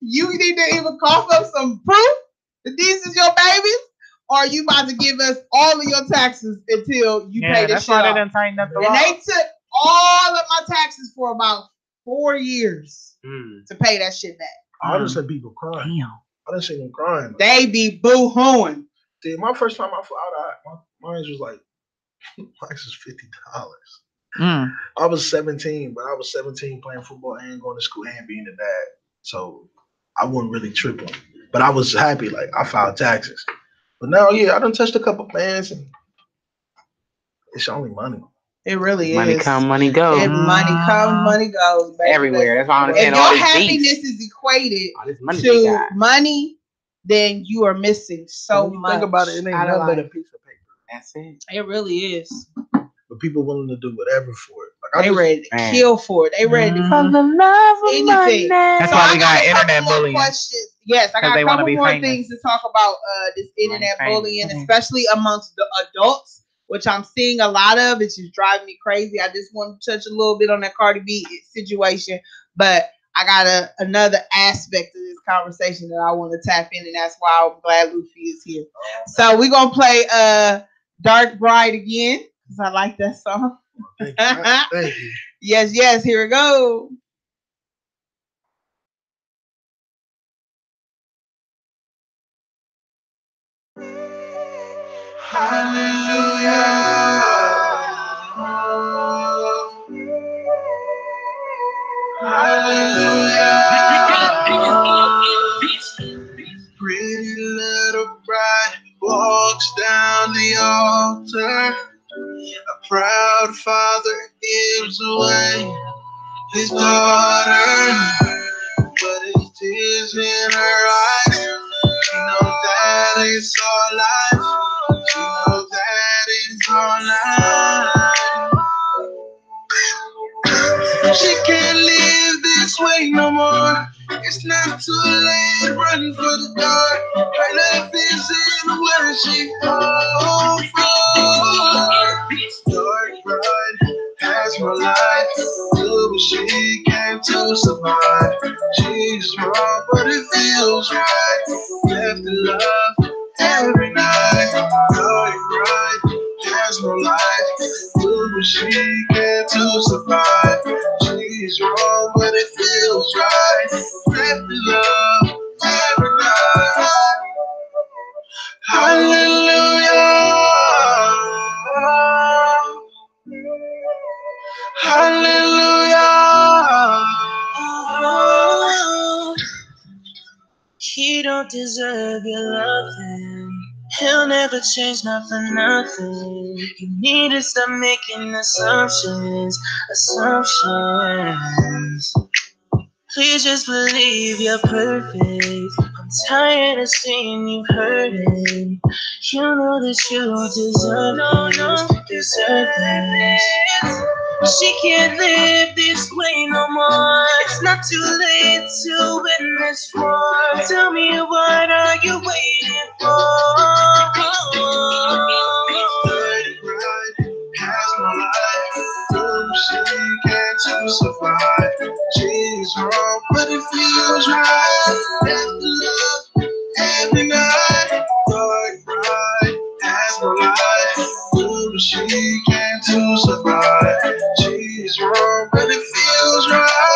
You need to either cough up some proof that these is your babies, or you about to give us all of your taxes until you pay this shit off. They done tightened up the law. And they took all of my taxes for about 4 years to pay that shit back. I done seen people crying. Damn. I done seen them crying. They be boo-hooing. Dude, my first time I flew out, mine was like, mine was $50. I was 17, but I was 17 playing football and going to school and being a dad. So I wasn't really tripping. But I was happy, like, I filed taxes. But now, yeah, I done touched a couple plans, and it's only money. It really is. Money come, money go. Money comes, money goes. Baby. Everywhere. That's why I understand if all your this happiness beef. is equated money to money, then you are missing so when you much. Think about it, it ain't nothing but a piece of paper. That's it. It really is. But people willing to do whatever for it. Like, they ready to kill for it. They ready to from the love of anything. That's why we got internet bullying. Questions. Yes, I got a couple more things to talk about this internet bullying, especially amongst the adults, which I'm seeing a lot of. It's just driving me crazy. I just want to touch a little bit on that Cardi B situation, but I got another aspect of this conversation that I want to tap in, and that's why I'm glad Luffy is here. So we're gonna play Dark Bride again because I like that song. Thank you. Yes, here we go. Hallelujah. Hallelujah. Pretty little bride walks down the altar. A proud father gives away his daughter, but it's tears in her eyes. She knows that it's all lies. She knows that it's all lies. She can't live this way no more. It's not too late, running for the dark. Her life is in where she hopes for. Dark bride has no life, do what she can to survive. She's wrong, but it feels right. Left to love every night. Dark bride has no life, do what she can to survive. She's wrong, but it feels right. Left to love every night. Hallelujah. Hallelujah. He don't deserve your loving. He'll never change, not for nothing. You need to stop making assumptions. Please just believe you're perfect. I'm tired of seeing you hurting. You know that you deserve this. She can't live this way no more. It's not too late to win this war. Tell me, what are you waiting for? Has no life, do she can to survive. She's wrong, but it feels right. Left to love every night. Dark bride has no life, do she can to survive. She's wrong, but it feels right.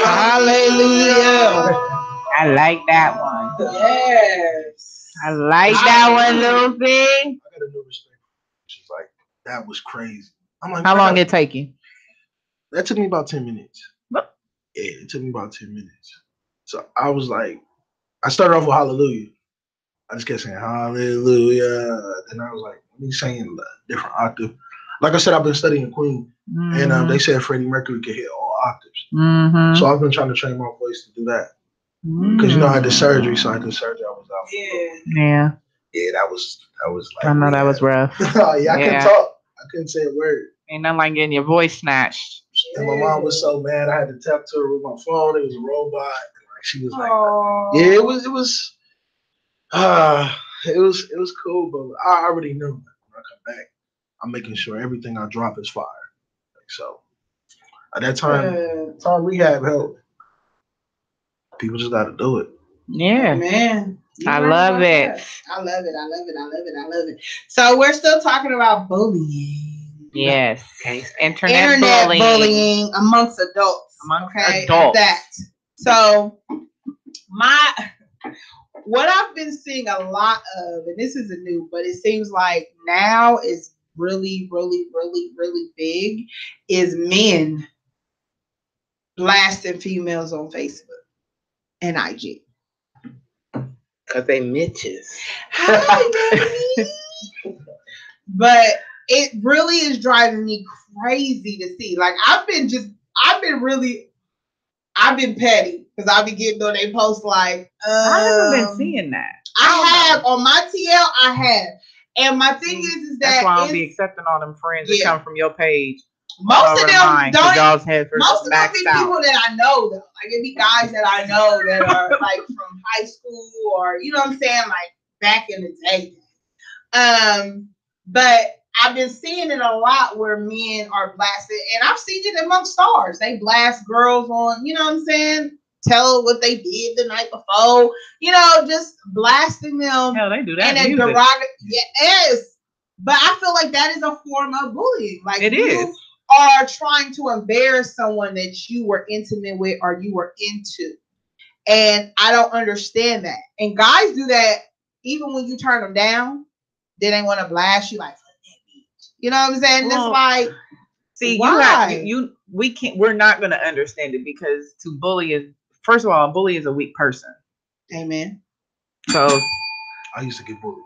Hallelujah. I like that one. Yes. I like that one, little thing. I got a new respect. She's like, that was crazy. I'm like, how long it take you? That took me about 10 minutes. What? Yeah, it took me about 10 minutes. So I was like, I started off with hallelujah. I just kept saying hallelujah. Then I was like, let me sing in a different octave. Like I said, I've been studying Queen, and they said Freddie Mercury could hit all octaves. So I've been trying to train my voice to do that. Because I had the surgery, so I had the surgery. I was out. Yeah. Yeah, that was like. I know that was rough. Yeah, I couldn't talk. I couldn't say a word. Ain't nothing like getting your voice snatched. And my mom was so mad. I had to talk to her with my phone. It was a robot. Like she was like, yeah, it was cool, but I already knew when I come back, I'm making sure everything I drop is fire. So at that time rehab helped. People just got to do it. Yeah, man. I love it. I love it. So we're still talking about bullying. Yes. Internet bullying amongst adults. That. So what I've been seeing a lot of, and this isn't new, but it seems like now is really, really, really, really big, is men blasting females on Facebook and IG. Because they Mitches. Hi, baby. But it really is driving me crazy to see. Like I've been petty because I'll be getting on they post like I haven't been seeing that. I have on my TL, I have. And my thing is that that's why I'll be accepting all them friends that come from your page. Most of them don't. Y'all's head most of them be people that I know though. Like it be guys that I know that are like from high school or you know what I'm saying, like back in the day. But I've been seeing it a lot where men are blasted, and I've seen it among stars. They blast girls on, you know what I'm saying? Tell what they did the night before, you know, just blasting them. Hell, they do that. And yes, but I feel like that is a form of bullying. Like it is. Are trying to embarrass someone that you were intimate with or you were into. And I don't understand that. And guys do that even when you turn them down. Then they want to blast you like, you know what I'm saying? Well, it's like, see, why? we're not going to understand it because to bully is, first of all, a bully is a weak person. Amen. So I used to get bullied.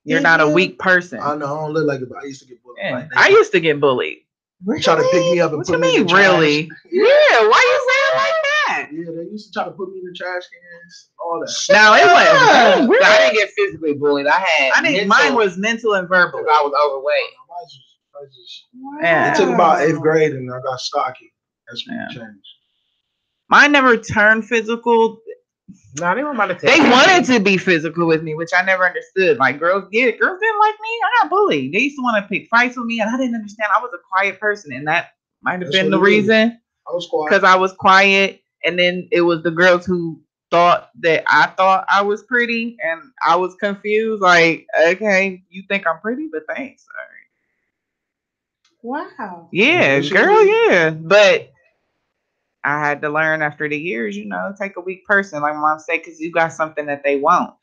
You're not a weak person. I know, I don't look like it, but I used to get bullied. Yeah. Like I used to get bullied. Really? Try to pick me up and what put me in the really? trash. Yeah, why you saying like that? Yeah, they used to try to put me in the trash cans, all that. Now it was. Really? I didn't get physically bullied. Mine was mental and verbal. I was overweight. It took about 8th grade and I got stocky. That's when it changed. Mine never turned physical. No, they were about to They wanted to be physical with me, which I never understood. Like girls didn't like me. I got bullied. They used to want to pick fights with me, and I didn't understand. I was a quiet person, and that might have been the reason. I was quiet because I was quiet, and then it was the girls who thought that I thought I was pretty, and I was confused. Like, okay, you think I'm pretty, but thanks. Sorry. Wow. Yeah, girl. Yeah, but I had to learn after the years, you know, take a weak person, like mom said, because you got something that they won't.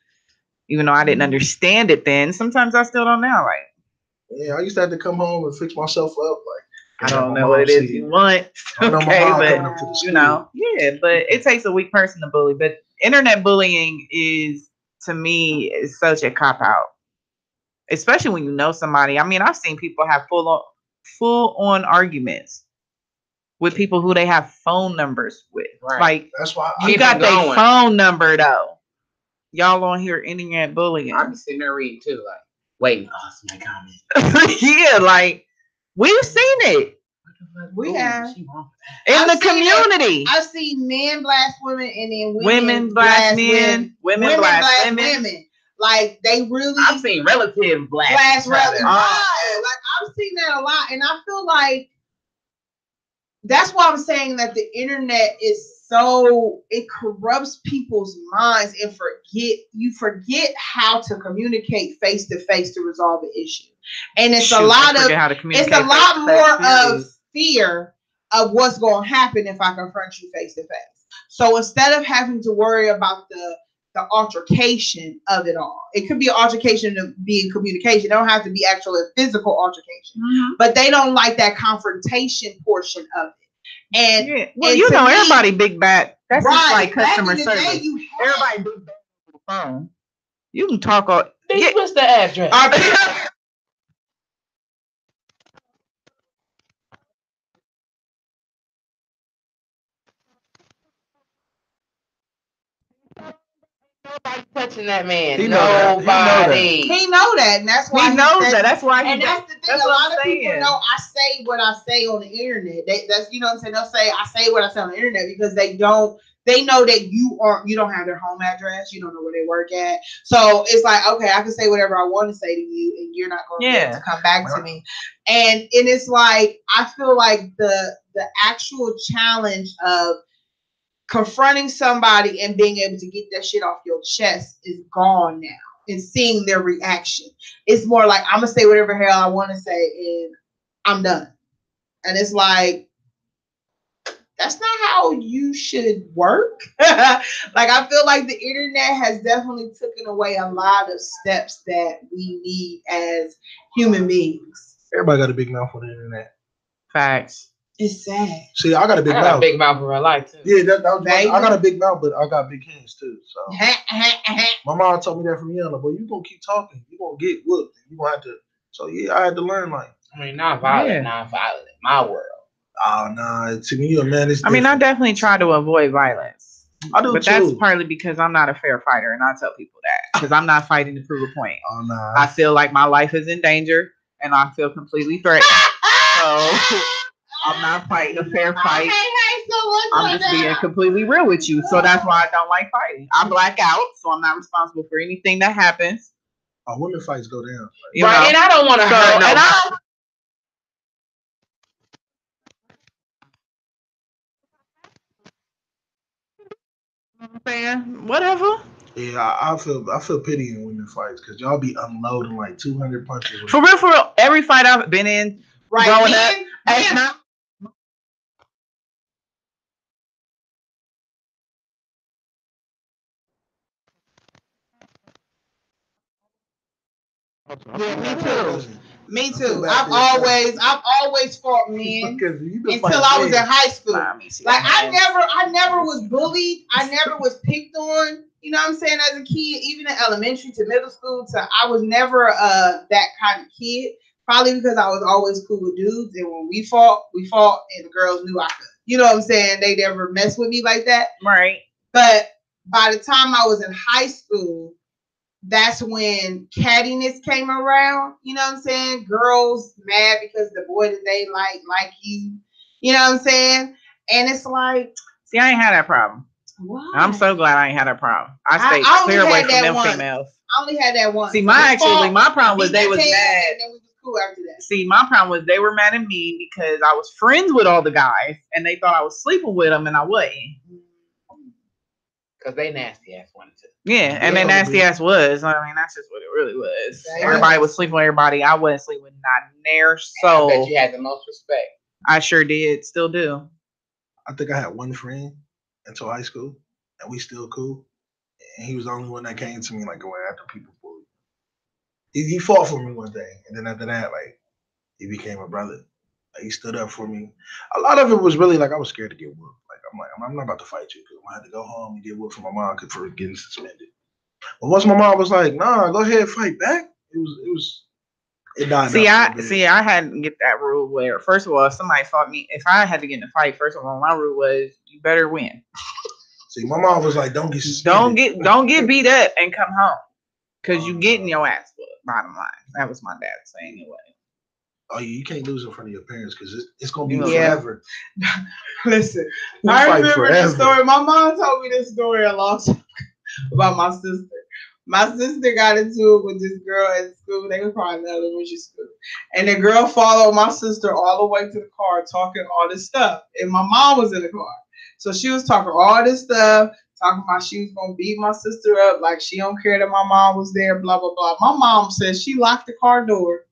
Even though I didn't understand it then, sometimes I still don't now. Like, yeah, I used to have to come home and fix myself up. Like, I don't know what it is you want. Okay, but you know, yeah, but it takes a weak person to bully. But internet bullying is, to me, is such a cop out, especially when you know somebody. I mean, I've seen people have full on arguments with people who they have phone numbers with. Right. Like, that's why you got their phone number though. Y'all on here internet bullying. I'm sitting there reading too, like, waiting. Oh, it's my comment. Yeah, like we've seen it. We have in the community. I've seen men blast women and then women blast men. Women blast women. Like they really. I've seen relatives blast relatives. Like I've seen that a lot, and I feel like. That's why I'm saying that the internet is it corrupts people's minds and you forget how to communicate face to face to resolve an issue. And it's a lot more of fear of what's going to happen if I confront you face to face. So instead of having to worry about the altercation of it all, it could be an altercation of being communication. It don't have to be actual physical altercation, but they don't like that confrontation portion of it. And everybody big bad. That's just like customer service. Everybody big bad on the phone. You can talk all. What's the address? Nobody touching that man. Nobody. He know that, and that's why he knows that. That's why. And that's the thing. A lot of people know I say what I say on the internet. That's what I'm saying. They'll say I say what I say on the internet because they know that you don't have their home address. You don't know where they work at. So it's like, okay, I can say whatever I want to say to you, and you're not going to be able to come back to me. And it's like I feel like the actual challenge of confronting somebody and being able to get that shit off your chest is gone now, and seeing their reaction. It's more like I'm gonna say whatever hell I want to say and I'm done. And it's like, that's not how you should work. Like, I feel like the internet has definitely taken away a lot of steps that we need as human beings. Everybody got a big mouth on the internet. Facts. It's sad. See, I got a big mouth. A big mouth in real life too. Yeah, I got a big mouth, but I got big hands too. So my mom told me that from young. Like, boy, you gonna keep talking, you gonna get whooped. You gonna have to. So yeah, I had to learn. Like, I mean, non-violent in my world. Oh no, to me, man, it's. I mean, I definitely try to avoid violence. I do but too. That's partly because I'm not a fair fighter, and I tell people that because I'm not fighting to prove a point. Oh no. I feel like my life is in danger, and I feel completely threatened. So. I'm not fighting a fair fight. I'm just being completely real with you. So that's why I don't like fighting. I black out, so I'm not responsible for anything that happens. Women fights go down. Right, and I don't want to hurt nobody. Whatever. Yeah, I feel pity in women fights because y'all be unloading like 200 punches. For real, every fight I've been in, growing up, it's not. Yeah, me too. I've always fought men until I was in high school. Like I never was bullied. I never was picked on. You know what I'm saying? As a kid, even in elementary to middle school, I was never that kind of kid. Probably because I was always cool with dudes, and when we fought, and the girls knew I could. You know what I'm saying? They never messed with me like that. Right. But by the time I was in high school, that's when cattiness came around. You know what I'm saying? Girls mad because the boy that they like you. You know what I'm saying? And it's like, see, I ain't had that problem. Why? I'm so glad I ain't had that problem. I stayed clear away from them females. I only had that one. See, my problem was they was mad. And then we was cool after that. See, my problem was they were mad at me because I was friends with all the guys and they thought I was sleeping with them and I wasn't. Because they nasty ass wanted to. Yeah, and they nasty ass was. I mean, that's just what it really was. Everybody was sleeping with everybody. I wasn't sleeping with not near soul. I bet you had the most respect. I sure did. Still do. I think I had one friend until high school, and we still cool. And he was the only one that came to me like going after people for it. He fought for me one day, and then after that, like, he became a brother. Like, he stood up for me. A lot of it was really like I was scared to get whooped. I'm not about to fight you because I had to go home and get whooped from my mom for getting suspended. But once my mom was like, "Nah, go ahead, fight back," it died. See, I had to get that rule where, first of all, if somebody fought me, if I had to get in a fight, first of all, my rule was you better win. See, my mom was like, "Don't get suspended. don't get beat up and come home because you getting your ass whooped." Bottom line, that was my dad saying anyway. Oh, you can't lose in front of your parents because it's gonna be forever. Listen, I remember this story. My mom told me this story a long time about my sister. My sister got into it with this girl at school. They were probably in elementary school. And the girl followed my sister all the way to the car talking all this stuff. And my mom was in the car. So she was talking all this stuff, talking about she was going to beat my sister up. Like she don't care that my mom was there, blah, blah, blah. My mom said she locked the car door,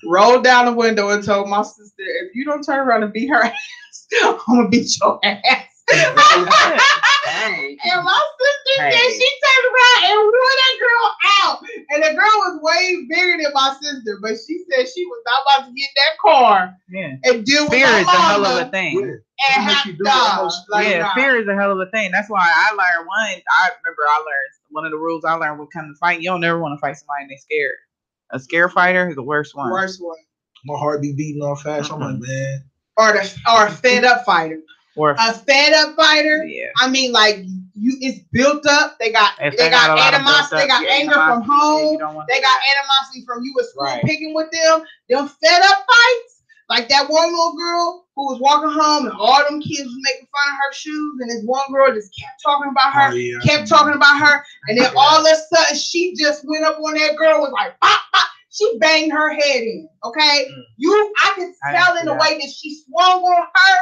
rolled down the window and told my sister, if you don't turn around and beat her ass, I'm going to beat your ass. And my sister said she turned around and wore that girl out. And the girl was way bigger than my sister, but she said she was not about to get in that car and deal with fear my is a hell of a thing. And have to die. Like, fear is a hell of a thing. That's why I learned I learned one of the rules I learned when it comes to fighting. You don't never want to fight somebody and they're scared. A scare fighter is the worst one. Worst one. My heart be beating all fast. I'm like, man. Or a fed up fighter. Or a fed up fighter. Yeah. I mean, like it's built up. They got animosity. They got anger from home. They got animosity from you at school picking with them. Them fed up fights. Like that one little girl who was walking home and all them kids was making fun of her shoes, and this one girl just kept talking about her, and then all of a sudden she just went up on that girl, was like, pop, pop. She banged her head in. Okay, I could tell in the way that she swung on her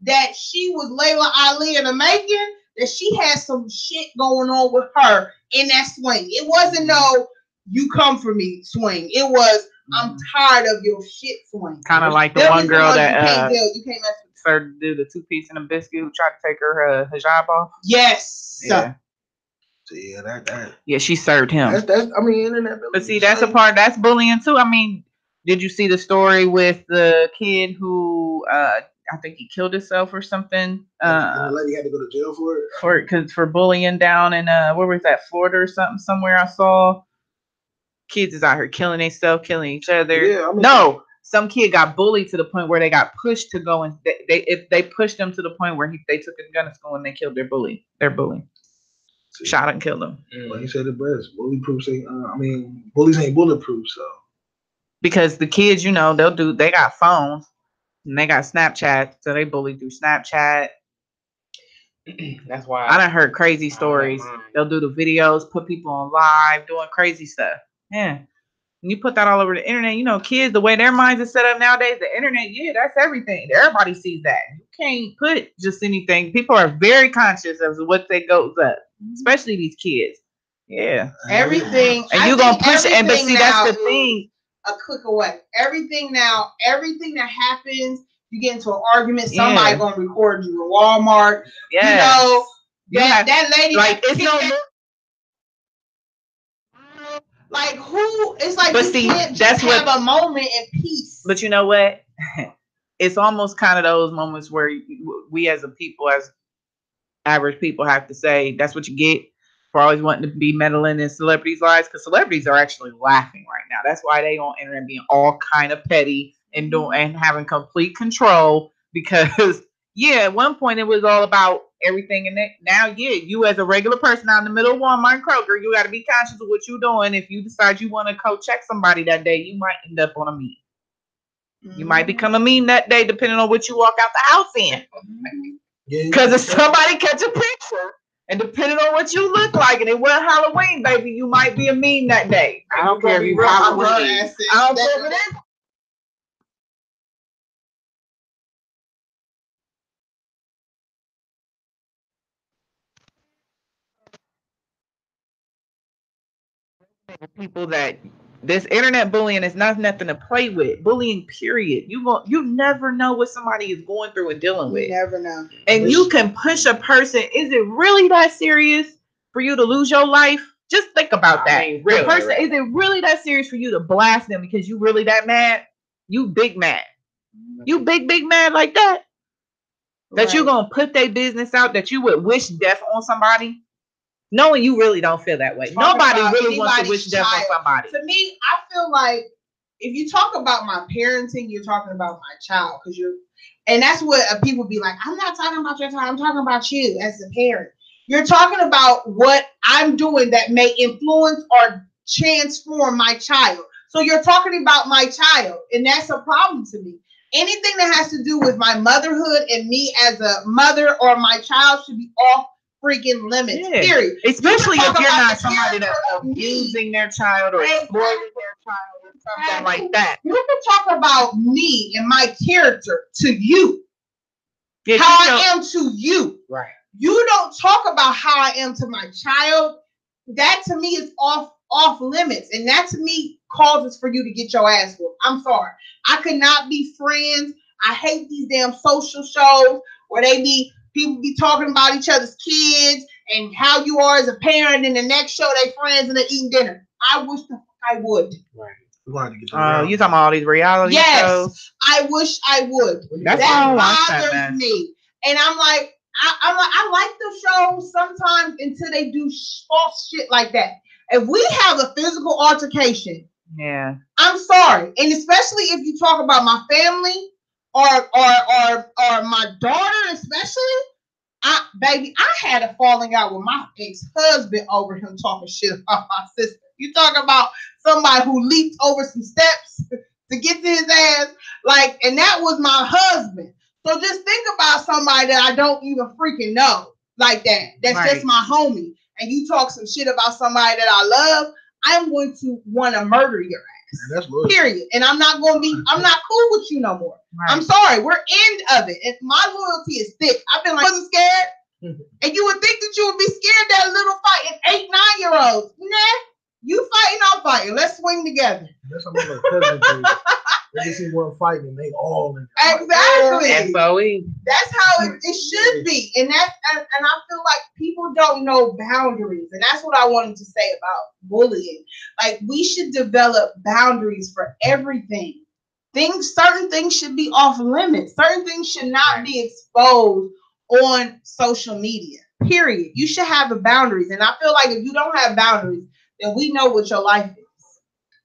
that she was Layla Ali in the making, that she had some shit going on with her in that swing. It wasn't no you come for me swing. It was I'm tired of your shit swing. Kind of like the one girl that you can't mess with. Started to do the 2-piece and a biscuit who tried to take her hijab off. Yes. Yeah. So yeah, that. Yeah, she served him. That's I mean, internet. But see, that's a part. That's bullying too. I mean, did you see the story with the kid who I think he killed himself or something? The lady had to go to jail for it. For bullying down in where was that, Florida or something? Somewhere I saw kids is out here killing themselves, killing each other. Yeah, no, some kid got bullied to the point where they got pushed to go and they pushed them to the point where they took a gun to school and they killed their bully. Shot and killed them. Like you said, the best bully-proof. Bullies ain't bulletproof, so. Because the kids, they got phones and they got Snapchat, so they bully through Snapchat. That's why I done heard crazy stories. They'll do the videos, put people on live, doing crazy stuff. Yeah. And you put that all over the internet, kids, the way their minds are set up nowadays, the internet, that's everything. Everybody sees that. You can't put just anything. People are very conscious of what they goes up, especially these kids. Yeah. Everything. And you're going to push it. But see, that's the thing. A click away. Everything that happens, you get into an argument, somebody going to record you in Walmart. Yeah. That lady. Like, it's no more. Like who? It's like but you see, can't just have a moment in peace. But you know what? It's almost kind of those moments where we as a people, as average people, have to say that's what you get for always wanting to be meddling in celebrities' lives, because celebrities are actually laughing right now. That's why they on internet being all kind of petty and having complete control. Because at one point it was all about everything, and now you as a regular person out in the middle of Walmart and Kroger, you got to be conscious of what you're doing. If you decide you want to co-check somebody that day, you might end up on a meme. You might become a meme that day, depending on what you walk out the house in. Because if somebody catch a picture, and depending on what you look like, and it wasn't Halloween, baby, you might be a meme that day. I don't care if you Halloween. I don't care if it is. People that this internet bullying is not nothing to play with. Bullying, period. You never know what somebody is going through and dealing with. You never know. And you can push a person. Is it really that serious for you to lose your life? Just think about that. Is it really that serious for you to blast them because you really that mad? You big mad. You big mad like that? That you gonna put their business out, that you would wish death on somebody? Knowing you really don't feel that way. Nobody really wants to wish death on somebody. To me, I feel like if you talk about my parenting, you're talking about my child, and that's what people be like. I'm not talking about your child. I'm talking about you as a parent. You're talking about what I'm doing that may influence or transform my child. So you're talking about my child, and that's a problem to me. Anything that has to do with my motherhood and me as a mother or my child should be off freaking limits. Period. Especially if you're not somebody that's abusing their child or exploiting their child or something like that. You can talk about me and my character to you. How I am to you. Right. You don't talk about how I am to my child. That to me is off limits. And that to me causes for you to get your ass whooped. I'm sorry. I could not be friends. I hate these damn social shows where people be talking about each other's kids and how you are as a parent, and the next show they friends and they're eating dinner. I wish the fuck I would. Right. You talking about all these reality shows? I wish I would. That bothers me. And I'm like, I like the shows sometimes until they do false shit like that. If we have a physical altercation, I'm sorry. And especially if you talk about my family or my daughter, especially, I had a falling out with my ex-husband over him talking shit about my sister. You talk about somebody who leaped over some steps to get to his ass, and that was my husband. So just think about somebody that I don't even freaking know like that. That's just my homie. And you talk some shit about somebody that I love, I'm going to want to murder your ass. That's period. And I'm not cool with you no more. Right. I'm sorry. We're end of it. And my loyalty is thick. I've been wasn't scared. And you would think that you would be scared that little fight in 8-9-year-olds. Nah, you fighting, I'm fighting. Let's swing together. That's what my cousin did. They just see one fighting and they all in. Exactly. SOE. That's how it should be. And I feel like people don't know boundaries. And that's what I wanted to say about bullying. Like, we should develop boundaries for everything. Certain things should be off limits. Certain things should not be exposed on social media. Period. You should have the boundaries. And I feel like if you don't have boundaries, then we know what your life is.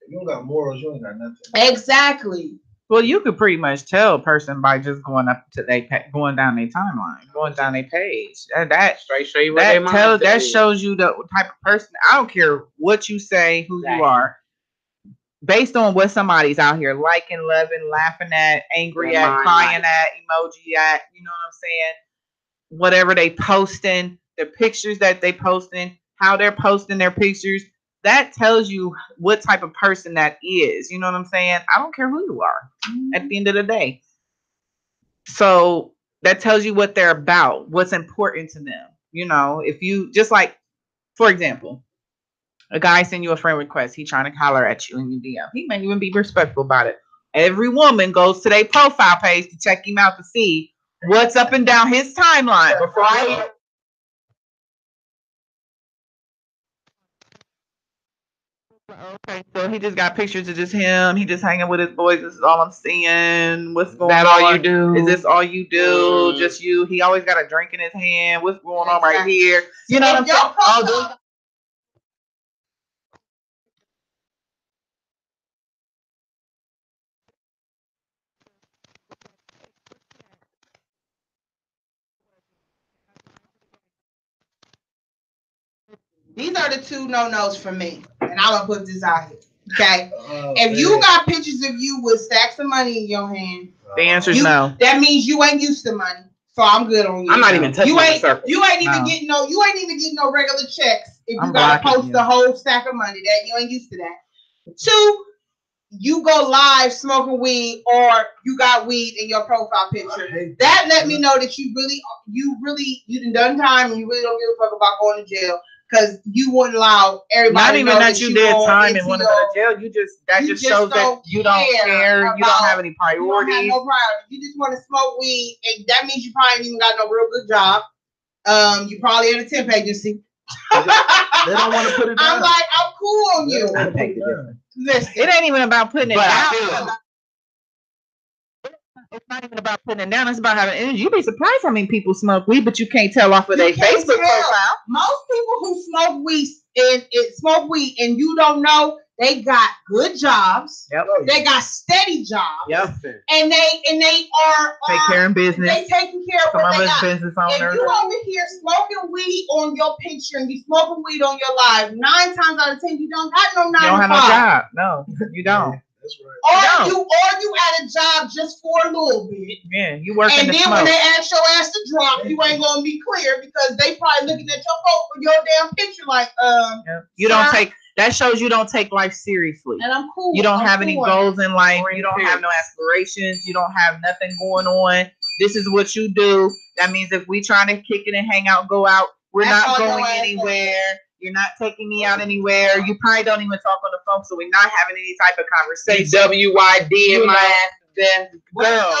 If you don't got morals, you ain't got nothing. Exactly. Well, you could pretty much tell a person by just going down their timeline, going down their page. That shows you the type of person. I don't care what you say, who you are, based on what somebody's out here liking, loving, laughing at, angry at, crying at, emoji at. You know what I'm saying? Whatever they posting, the pictures that they posting, how they're posting their pictures. That tells you what type of person that is. You know what I'm saying? I don't care who you are at the end of the day. So that tells you what they're about, what's important to them. You know, if you just like, for example, a guy send you a friend request, he trying to holler at you in your DM. He may even be respectful about it. Every woman goes to their profile page to check him out to see what's up and down his timeline before Okay, so he just got pictures of just him. He just hanging with his boys. This is all I'm seeing. What's going on? That all you do? Is this all you do? Just you? He always got a drink in his hand. What's going on right here? You know what I'm saying? These are the two no-nos for me. And I'm going to put this out here. Okay? If you got pictures of you with stacks of money in your hand, the answer is no. That means you ain't used to money. So I'm good on you. I'm not even touching the circle. You ain't even getting no regular checks if you gotta post the whole stack of money. That you ain't used to that. 2, you go live smoking weed or you got weed in your profile picture. That let me know that you done time and you really don't give a fuck about going to jail. Because you wouldn't allow everybody. Not even that you did time and want to go to jail. You just shows that you don't care. You don't have any priorities. You don't have no priorities. You just want to smoke weed, and that means you probably ain't even got no real good job. You probably in a temp agency. They don't want to put it down. I'm like, I'm cool on you. Listen, it ain't even about putting it down. It's not even about putting it down. It's about having energy. You'd be surprised how many people smoke weed, but you can't tell off of their Facebook profile. Most people who smoke weed and you don't know, they got good jobs. Yep. They got steady jobs. Yep. And they are take care of business. They taking care of what they got. Business owners. If you over here smoking weed on your picture and you smoking weed on your live, 9 times out of 10 you don't got no 9 to 5. You don't have no job. No, you don't. That's right. Or you at a job just for a little bit. Yeah, you working and the then smoke. when they ask your ass to drop, you ain't gonna be clear because they probably looking at your phone for your damn picture like you don't take that shows you don't take life seriously. And I'm cool. You don't have any goals in life. You don't have no aspirations. You don't have nothing going on. This is what you do. That means if we trying to kick it and hang out, go out, we're not going anywhere. You're not taking me out anywhere. You probably don't even talk on the phone, so we're not having any type of conversation. WYD in my ass to death. Girl.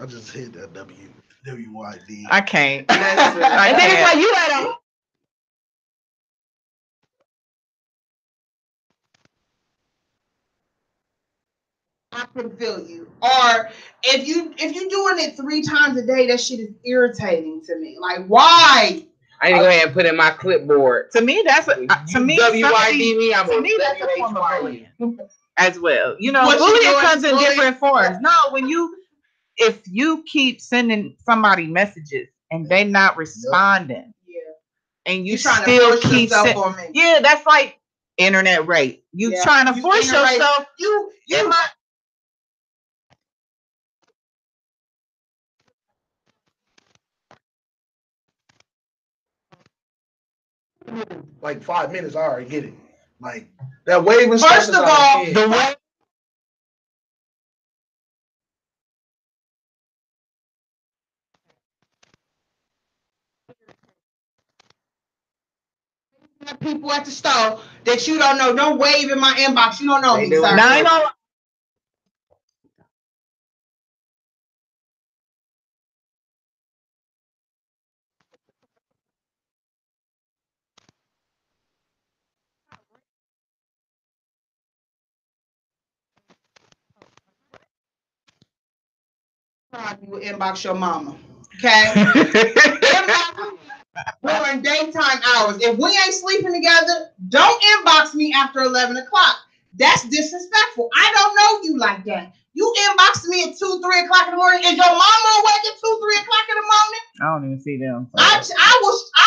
I just hit that WYD. I can't. And then it's like you let them. I can feel you. Or if you doing it 3 times a day, that shit is irritating to me. Like, why? I need to go ahead and put in my clipboard. To me, that's to me WYD me. I'm to me that's a form of bullying as well. You know, What bullying comes in different forms. No, if you keep sending somebody messages and they not responding, and you still keep sending, that's like internet rape. You trying to force yourself. You might. Like 5 minutes, I already get it. Like that waving. First of all, the way. People at the store that you don't know. Don't wave in my inbox. You don't know me, sir. You will inbox your mama. Okay? Inbox during daytime hours. If we ain't sleeping together, don't inbox me after 11 o'clock. That's disrespectful. I don't know you like that. You inbox me at 2, 3 o'clock in the morning. Is your mama awake at 2, 3 o'clock in the morning? I don't even see them. So. I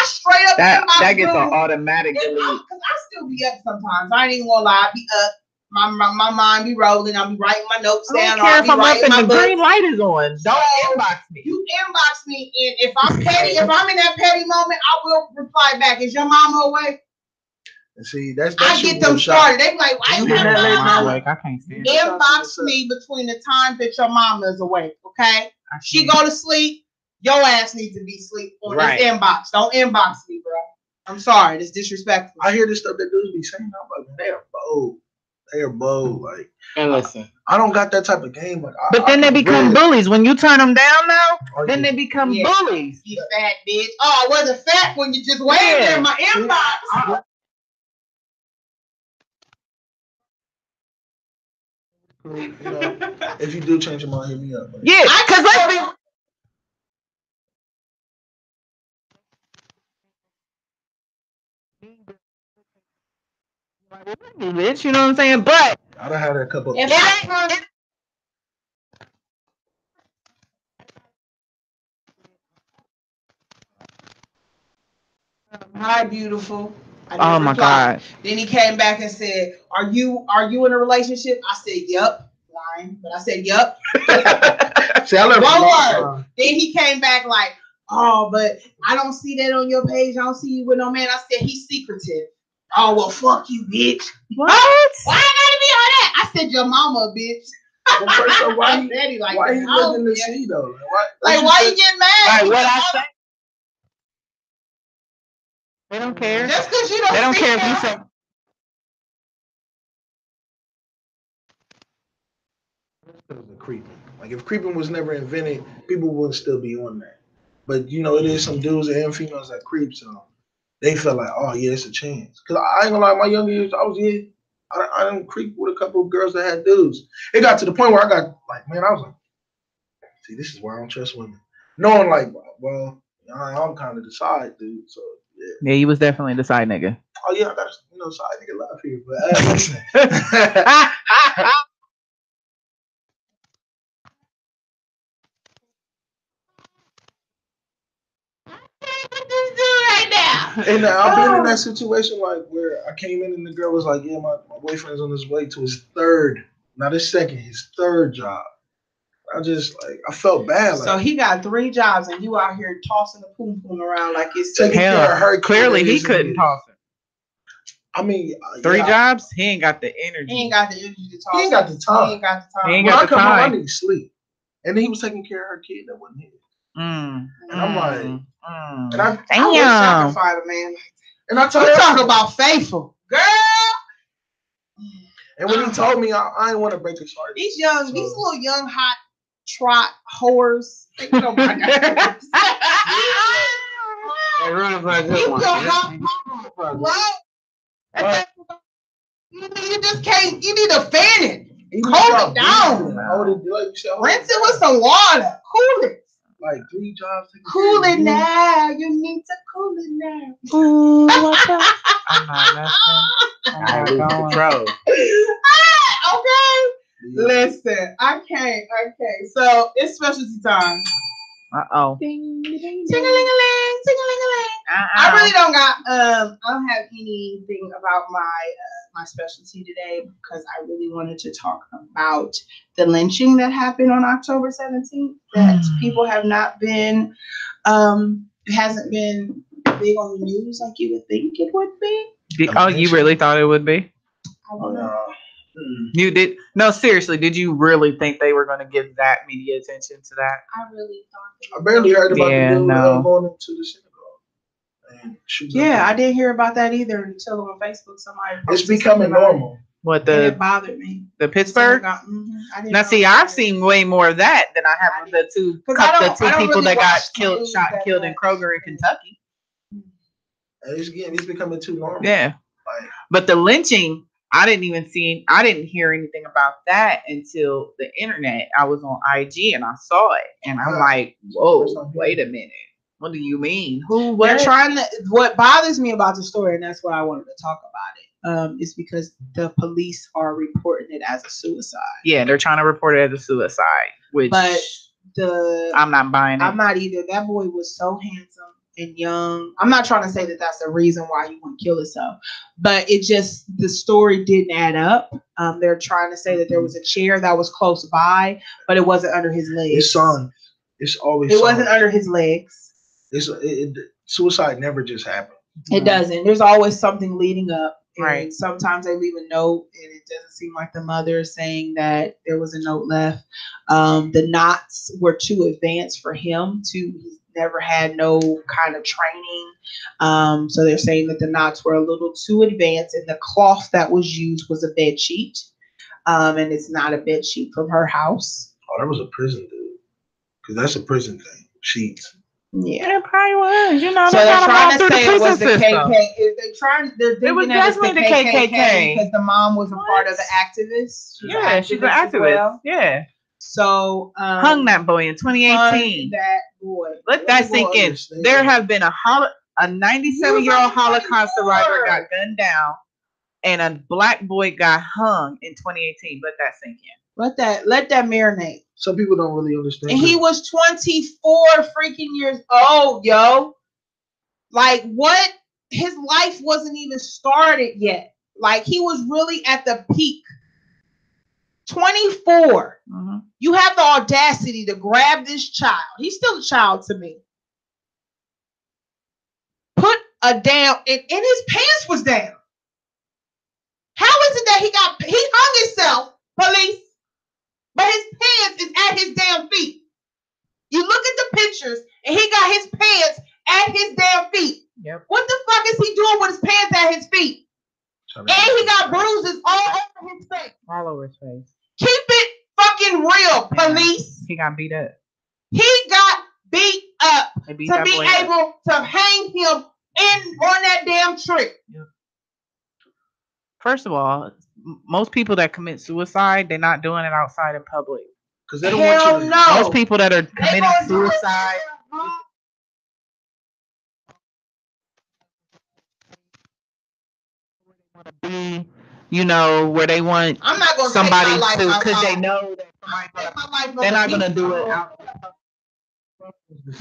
straight up inbox that gets an automatic delete. Because I still be up sometimes. I ain't even gonna lie. I be up. My mind be rolling. I'll be writing my notes down. I don't care if I'm up and the green light is on. Don't inbox me. You inbox me, and if I'm petty, if I'm in that petty moment, I will reply back. Is your mama awake? And see, that's I get them started. They be like, why you have mama? I can't see it. Inbox me between the times that your mama is awake. Okay, she go to sleep. Your ass needs to be asleep on this inbox. Don't inbox me, bro. I'm sorry, it's disrespectful. I hear this stuff that dudes be saying. I'm like, they're bold. They're bold. Like, and listen, I don't got that type of game. Like, but then they become bullies when you turn them down. Now, then they become bullies. You fat bitch. Oh, I wasn't fat when you just waved in my inbox. You know, if you do change your mind, hit me up. Man. Yeah, because let's be. Bitch, you know what I'm saying? But I done had a couple. Hi, beautiful. Oh my God. Then he came back and said, Are you in a relationship? I said, Yup. Lying. But I said, Yup. See, I learned one word. Then he came back like, oh, but I don't see that on your page. I don't see you with no man. I said, he's secretive. Oh, well, fuck you, bitch. What? Why I gotta be on that? I said, your mama, bitch. Well, first of all, why he looking to see though? Why you getting mad? Like what I say? They don't care. Just because you don't. They don't care if you say. Creeping. Like if creeping was never invented, people wouldn't still be on that. But you know, it is some dudes and females that creep, so they feel like, oh yeah, it's a chance. Cause I ain't gonna lie, my younger years, I done creep with a couple of girls that had dudes. It got to the point where I got like, man, I was like, see, this is why I don't trust women. Knowing like, well, I'm kind of the side dude, so yeah. Yeah, you was definitely the side nigga. Oh yeah, I got side nigga love here, but listen. And I've been in that situation like where I came in and the girl was like, "Yeah, my boyfriend's on his way to his third, not his second, his third job." I just I felt bad. So he got 3 jobs and you out here tossing the poom poom around like it's taking care of her. Clearly, he couldn't toss it. I mean, 3 jobs, he ain't got the energy. He ain't got the energy to toss. He ain't got the time. He ain't got the time. When I come home, I need sleep. And then he was taking care of her kid that wasn't here. And I'm like, and I wish I could find a man. And I told her, talk about faithful, girl. And when he told me, I didn't want to break his heart. These little young hot trot whores. They get on my nerves. You just can't. You need to fan it. Calm it down. Rinse it with some water. Cool it. Like 3 jobs. Cool it now. You need to cool it now. Ooh, what's up? I'm not messing. I'm not going. Okay. Listen, I can't. Okay, so it's specialty time. Ding, ding, Ting-a-ling-a-ling, ting-a-ling-a-ling. I really don't got. I don't have anything about my specialty today because I really wanted to talk about the lynching that happened on October 17th. That people have not been. It hasn't been big on the news like you would think it would be. You really thought it would be? I don't know. You did? No, seriously. Did you really think they were going to give that media attention to that? I really thought. I barely heard about the dude going into the synagogue. Yeah, I didn't hear about that either until on Facebook somebody. It's becoming normal. What it bothered me. The Pittsburgh? Now, see, I've seen way more of that than I have of the two people that got shot and killed in Kroger in Kentucky. It's becoming too normal. Yeah, but the lynching. I didn't hear anything about that until the internet. I was on IG and I saw it, and I'm like, "Whoa, wait a minute! What do you mean? Who? They're trying to. What bothers me about the story, and that's why I wanted to talk about it, is because the police are reporting it as a suicide. Yeah, they're trying to report it as a suicide, I'm not buying it. I'm not either. That boy was so handsome and young. I'm not trying to say that that's the reason why he wouldn't kill himself, but the story didn't add up. They're trying to say that there was a chair that was close by, but it wasn't under his legs. It's on. It's always. It wasn't under his legs. Suicide never just happened. It doesn't. There's always something leading up. Right. Sometimes they leave a note, and it doesn't seem like the mother is saying that there was a note left. The knots were too advanced for him to. Never had no kind of training. So they're saying that the knots were a little too advanced, and the cloth that was used was a bed sheet. And it's not a bed sheet from her house. Oh, that was a prison dude. Because that's a prison thing. Sheets. Yeah, it probably was. So they're trying to say it was the KKK. They're thinking that it's the KKK because the mom was a part of the activists. She's an activist. Well. Yeah. So hung that boy in 2018. That boy. Let that sink in. There have been a 97-year-old Holocaust survivor got gunned down, and a black boy got hung in 2018. Let that sink in. Let that marinate. Some people don't really understand. And he was 24 freaking years old, yo. Like what? His life wasn't even started yet. Like he was really at the peak. 24. Mm-hmm. You have the audacity to grab this child. He's still a child to me. Put a down, and his pants was down. How is it that he hung himself, police, but his pants is at his damn feet? You look at the pictures, and he got his pants at his damn feet. Yep. What the fuck is he doing with his pants at his feet? And he got bruises all over his face. All over his face. Keep it fucking real, police. He got beat up. He got beat up to be able to hang him on that damn tree. Yep. First of all, most people that commit suicide, they're not doing it outside in public. Because they don't want you to. No. Most people that are committing suicide. Be, where they want somebody to, because they know that they're not gonna do it out.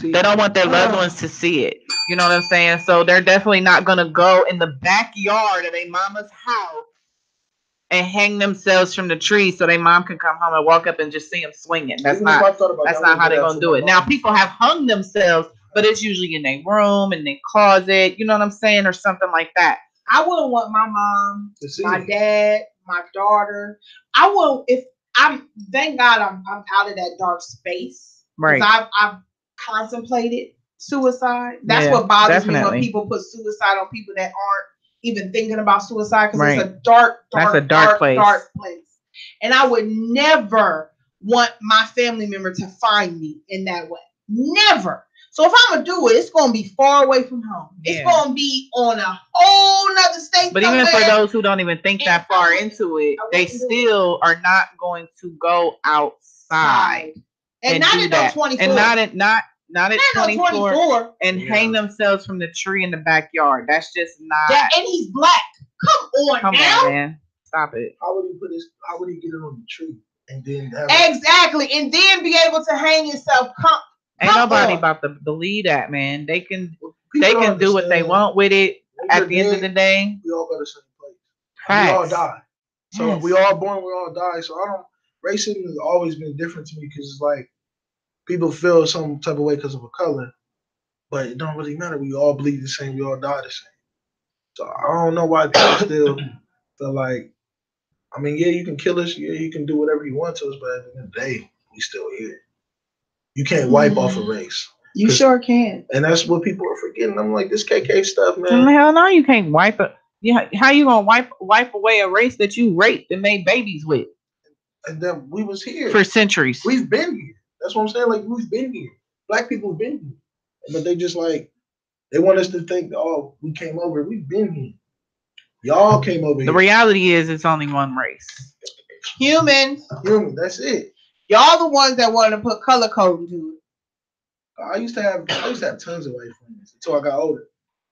They don't want their loved ones to see it. You know what I'm saying? So they're definitely not gonna go in the backyard of their mama's house and hang themselves from the tree so their mom can come home and walk up and just see them swinging. That's not how they're gonna do it. Now people have hung themselves, but it's usually in their room, in their closet. You know what I'm saying, or something like that. I wouldn't want my mom, my dad, my daughter. I won't. If I'm, thank God I'm out of that dark space. Right. I've contemplated suicide. That's what bothers me when people put suicide on people that aren't even thinking about suicide, because it's a dark place. And I would never want my family member to find me in that way. Never. So if I'm gonna do it, it's gonna be far away from home. It's gonna be on a whole nother state. But even for those who don't even think that far into it, they still are not going to go outside and not at no 24. And not at 24 and hang themselves from the tree in the backyard. That's just not. And he's black. Come on, man. Stop it. How would he get it on the tree and then exactly and then be able to hang himself? Ain't nobody about to believe that, man. They can do what they want with it. At the end of the day, we all go to the same place. We all die. So if we all born, we all die. So racism has always been different to me, because it's like people feel some type of way because of a color, but it don't really matter. We all bleed the same. We all die the same. So I don't know why people still feel like, I mean, yeah, you can kill us. Yeah, you can do whatever you want to us, but at the end of the day, we still here. You can't wipe off a race. You sure can. And that's what people are forgetting. I'm like, this KK stuff, man. Hell no, you can't wipe it. Yeah, how you gonna wipe away a race that you raped and made babies with? And then we was here for centuries. We've been here. That's what I'm saying. Like, we've been here. Black people have been here, but they just like, they want us to think, oh, we came over. We've been here. Y'all came over here. The reality is, it's only one race. Human. That's it. Y'all the ones that wanted to put color code into it. I used to have tons of white friends until I got older.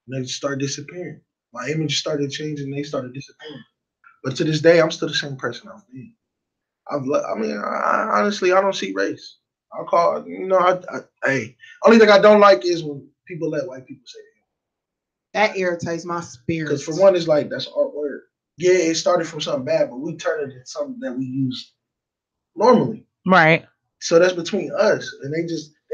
And they just started disappearing. My image started changing. They started disappearing. But to this day, I'm still the same person I've been. Honestly, I don't see race. I'll call, hey, only thing I don't like is when people let white people say that. That irritates my spirit. Because for one, it's like, that's our word. Yeah, it started from something bad, but we turned it into something that we use normally. Right. So that's between us. And they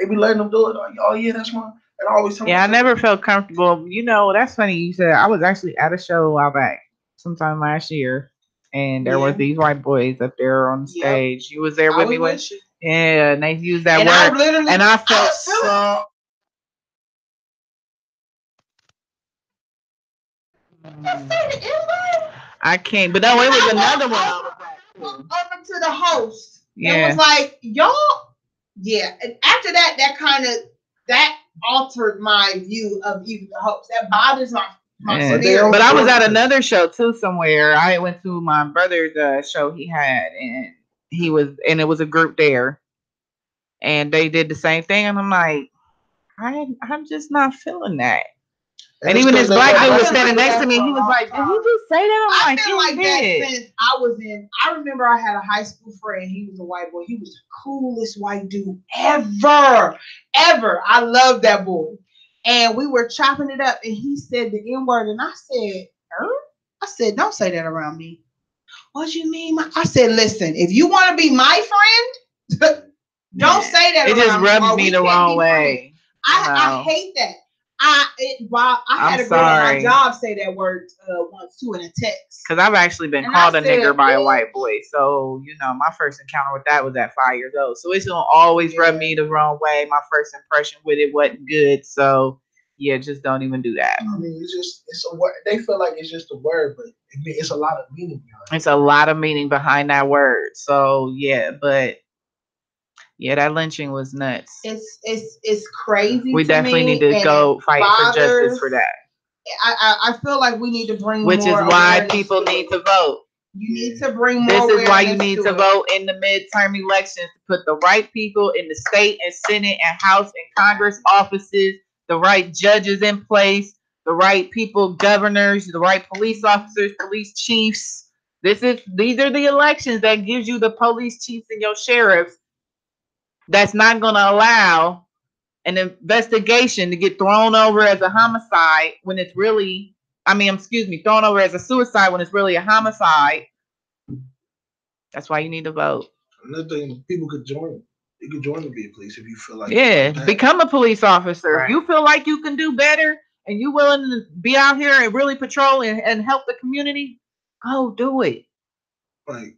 be letting them do it. Like, oh yeah, that's mine. And I always tell them. I never felt comfortable. That's funny you said. I was actually at a show a while back, sometime last year. And there was these white boys up there on the stage. You was there with me when and they used that word. And I felt so. I can't, but no, it was another one. Up to the host. It was like, y'all, and after that altered my view of even the host. That bothers my spirit. But I was at another show too somewhere. I went to my brother's show he had, and it was a group there, and they did the same thing, and I'm like, I'm just not feeling that. And even this black dude was standing next to me. He was like, "Did he just say that?" I feel like that since I remember I had a high school friend. He was a white boy. He was the coolest white dude ever. I love that boy. And we were chopping it up, and he said the N-word, and I said, I said, don't say that around me. What you mean? I said, listen, if you want to be my friend, don't say that around me. It just rubs me the wrong way. I hate that. I had a girl at my job say that word once too in a text. Because I've actually been called a nigger by a white boy. So, my first encounter with that was at 5 years old. So it's going to always rub me the wrong way. My first impression with it wasn't good. So, just don't even do that. I mean, it's a word. They feel like it's just a word, but it's a lot of meaning behind it. It's a lot of meaning behind that word. So, but... that lynching was nuts. It's crazy. We definitely need to go fight for justice for that. I feel like we need to bring which more is why people need to vote. You need to bring more. This is why you need to vote in the midterm elections to put the right people in the state and Senate and House and Congress offices, the right judges in place, the right people, governors, the right police officers, police chiefs. These are the elections that gives you the police chiefs and your sheriffs. That's not going to allow an investigation to get thrown over as a homicide when it's really, thrown over as a suicide when it's really a homicide. That's why you need to vote. Another thing, people could join. You could join to be a police if you feel like. Yeah, become a police officer. Right. If you feel like you can do better and you willing to be out here and really patrol and help the community, go do it. Like,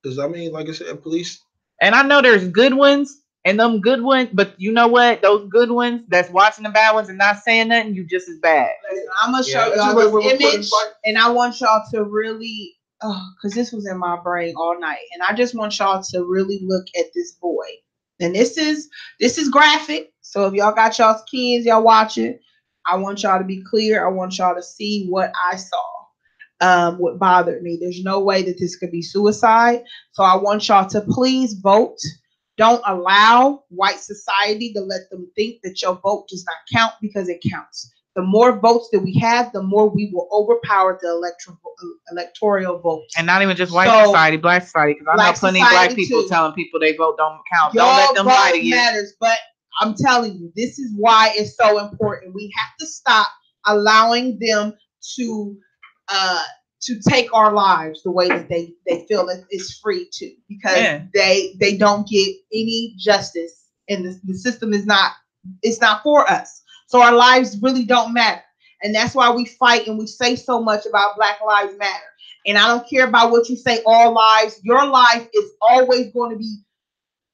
because like I said, police. And I know there's good ones and them good ones, but you know what? Those good ones that's watching the bad ones and not saying nothing, you just as bad. I'm gonna show y'all this image, and I want y'all to really, because this was in my brain all night, and I just want y'all to really look at this boy. And this is graphic. So if y'all got y'all's kids, y'all watch it. I want y'all to be clear. I want y'all to see what I saw. What bothered me. There's no way that this could be suicide. So I want y'all to please vote. Don't allow white society to let them think that your vote does not count, because it counts. The more votes that we have, the more we will overpower the electoral vote. And not even just white society, black society. Because I know plenty of black people telling people they vote don't count. Don't let them lie to you. Matters, but I'm telling you, this is why it's so important. We have to stop allowing them to take our lives the way that they feel that it's free to, because they don't get any justice, and the system is not for us. So our lives really don't matter. And that's why we fight and we say so much about Black Lives Matter. And I don't care about what you say, all lives. Your life is always going to be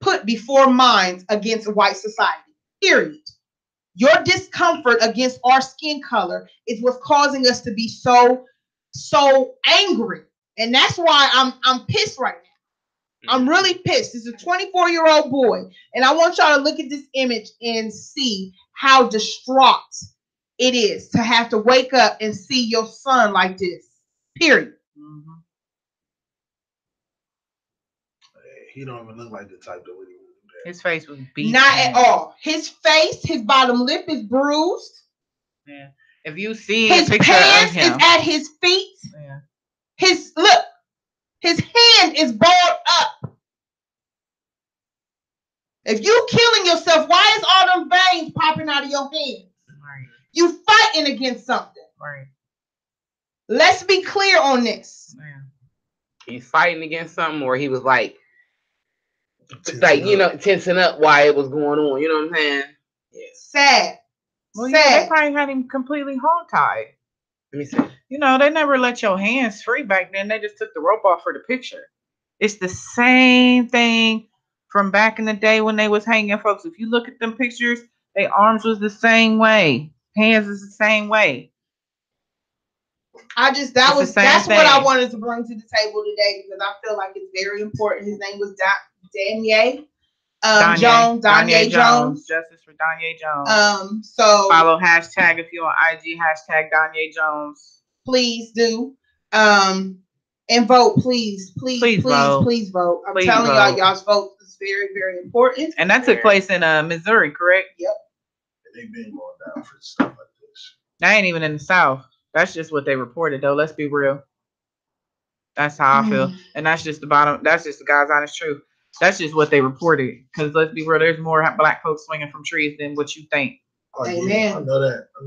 put before mine against white society, period. Your discomfort against our skin color is what's causing us to be so angry. And that's why I'm pissed right now. I'm really pissed. It's a 24-year-old boy. And I want y'all to look at this image and see how distraught it is to have to wake up and see your son like this. Period. Mm-hmm. He don't even look like the type that would do that. His face was beat. Not at all. His face, his bottom lip is bruised. Yeah. If you see his a picture pants of him, is at his feet. Yeah. His hand is balled up. If you killing yourself, why is all them veins popping out of your hands? Right. You fighting against something. Right. Let's be clear on this. Yeah. He's fighting against something, or he was tensing up while it was going on. You know what I'm saying? Yeah. Sad. Well, yeah, they probably had him completely hog-tied. Let me see. They never let your hands free back then. They just took the rope off for the picture. It's the same thing from back in the day when they was hanging folks. If you look at them pictures, their arms was the same way. Hands is the same way. That's what I wanted to bring to the table today, because I feel like it's very important. His name was Danye. Danye Jones. Justice for Danye Jones. So follow hashtag if you're on IG, hashtag Danye Jones. Please do. And vote, please vote. I'm telling y'all, y'all's vote is very, very important. And that took place in Missouri, correct? Yep. They've been going down for stuff like this. That ain't even in the South. That's just what they reported, though. Let's be real. That's how I feel. And that's just the God's honest truth. That's just what they reported. Because let's be real, there's more black folks swinging from trees than what you think. Oh, amen. Yeah, I know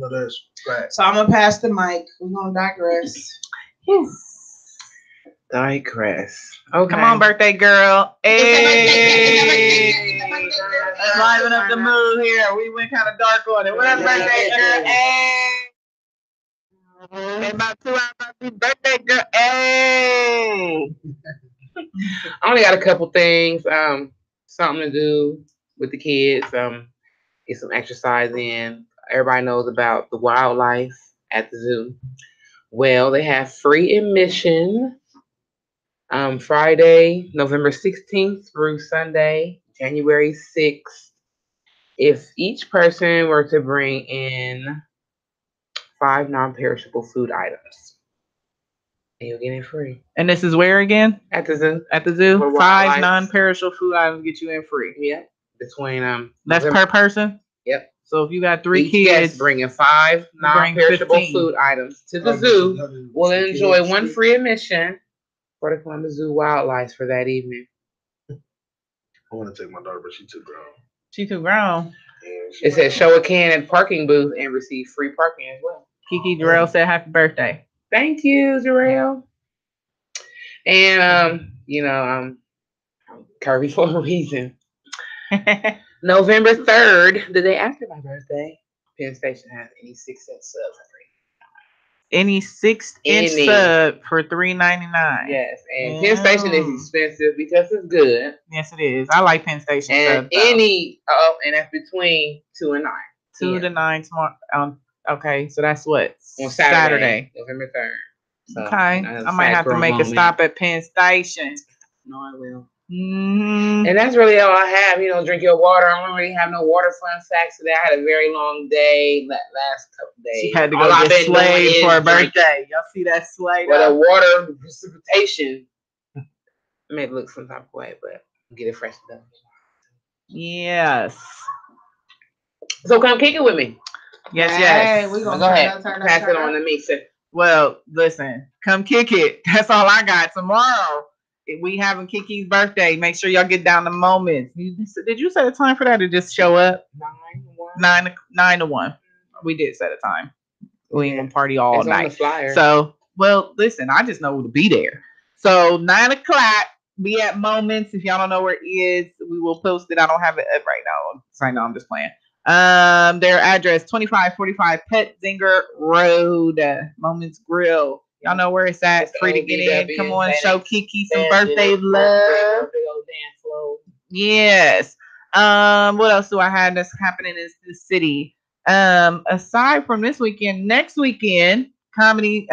that's right. So I'm going to pass the mic. We're going to digress. Yes. Digress. Okay. Come on, birthday girl. Hey. Liven up the mood here. We went kind of dark on it. What up, birthday girl? Hey. In about 2 hours, I'll be birthday girl. Hey. I only got a couple things. Something to do with the kids. Get some exercise in. Everybody knows about the wildlife at the zoo. Well, they have free admission Friday, November 16th through Sunday, January 6th. If each person were to bring in 5 non-perishable food items, and you'll get in free. And this is where again? At the zoo. At the zoo. 5 non-perishable food items get you in free. Yeah. Between That's per person? Yep. So if you got 3 each kids, bringing 5 non-perishable food items to the zoo, will enjoy 1 free admission for the Columbus Zoo Wildlife for that evening. I want to take my daughter, but she's too grown. She too grown. It says show a can at parking booth and receive free parking as well. Kiki Jarrell said happy birthday. Thank you, Jarrell. And I'm curvy for a reason. November 3rd, the day after my birthday, Penn Station has any 6 cent subs. Any 6-inch sub for $3.99. Yes, and Penn Station is expensive because it's good. Yes, it is. I like Penn Station. And and that's between 2 and 9. 2 to 9 tomorrow. Okay, so that's what? On Saturday, November 3rd. So, okay, I might have to make a stop at Penn Station. No, I will. Mm-hmm. And that's really all I have. Drink your water. I don't really have no water fun facts today. I had a very long day last couple days. She had to go get slayed for her birthday. Y'all see that slay? But the water precipitation made it look some type of way, but get it freshened up. Yes. So come kick it with me. Yes. Hey, we gonna go ahead. Pass it on to me, sir. Well, listen, come kick it. That's all I got. Tomorrow, we having Kiki's birthday. Make sure y'all get down to Moments. Did you set a time for that or just show up? 9 to 1. We did set a time. We ain't gonna party all night. On the flyer. So, well, listen, I just know to be there. So 9 o'clock, be at Moments. If y'all don't know where it is, we will post it. I don't have it up right now. I'm just playing. Their address 2545 Pet Zinger Road, Moments Grill. Y'all know where it's at. Free to get in. Come on, show Kiki some birthday love. Yes. What else do I have that's happening in the city? Aside from this weekend, next weekend, comedy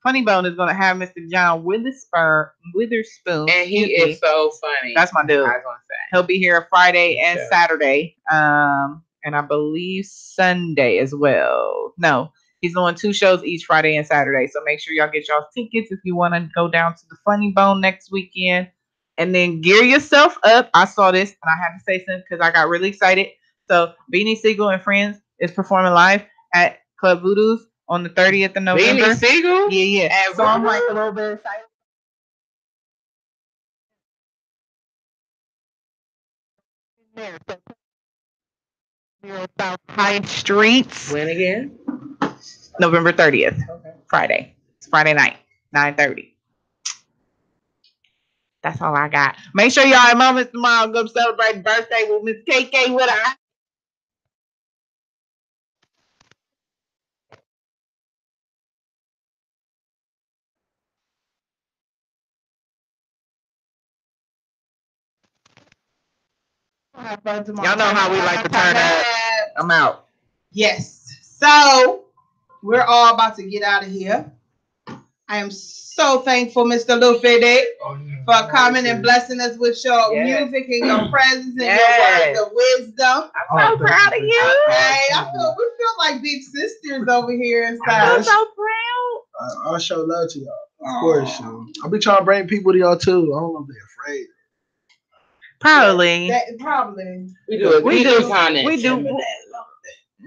Funny Bone is gonna have Mr. John Witherspoon. And he is so funny. That's my dude. I was gonna say. He'll be here Friday and Saturday. And I believe Sunday as well. No, he's doing 2 shows each Friday and Saturday. So make sure y'all get y'all tickets if you want to go down to the Funny Bone next weekend. And then gear yourself up. I saw this and I had to say something because I got really excited. So Beanie Siegel and Friends is performing live at Club Voodoo's on the 30th of November. Beanie Siegel? Yeah. So I'm like a little bit excited. South High Streets. When again? November 30th. Okay. Friday. It's Friday night, 9:30. That's all I got. Make sure y'all at Moments tomorrow go celebrate birthday with Miss KK with her. Y'all know how we like to turn up. I'm out. Yes. So we're all about to get out of here. I am so thankful, Mr. Lufede, for coming and blessing us with your music and your presence and your words of wisdom. I'm so proud of you. Hey, we feel like big sisters over here inside. I'm so proud. I'll show love to y'all. Of course. I'll be trying to bring people to y'all too. I don't know if they're afraid. Probably. Probably. We do it. We do.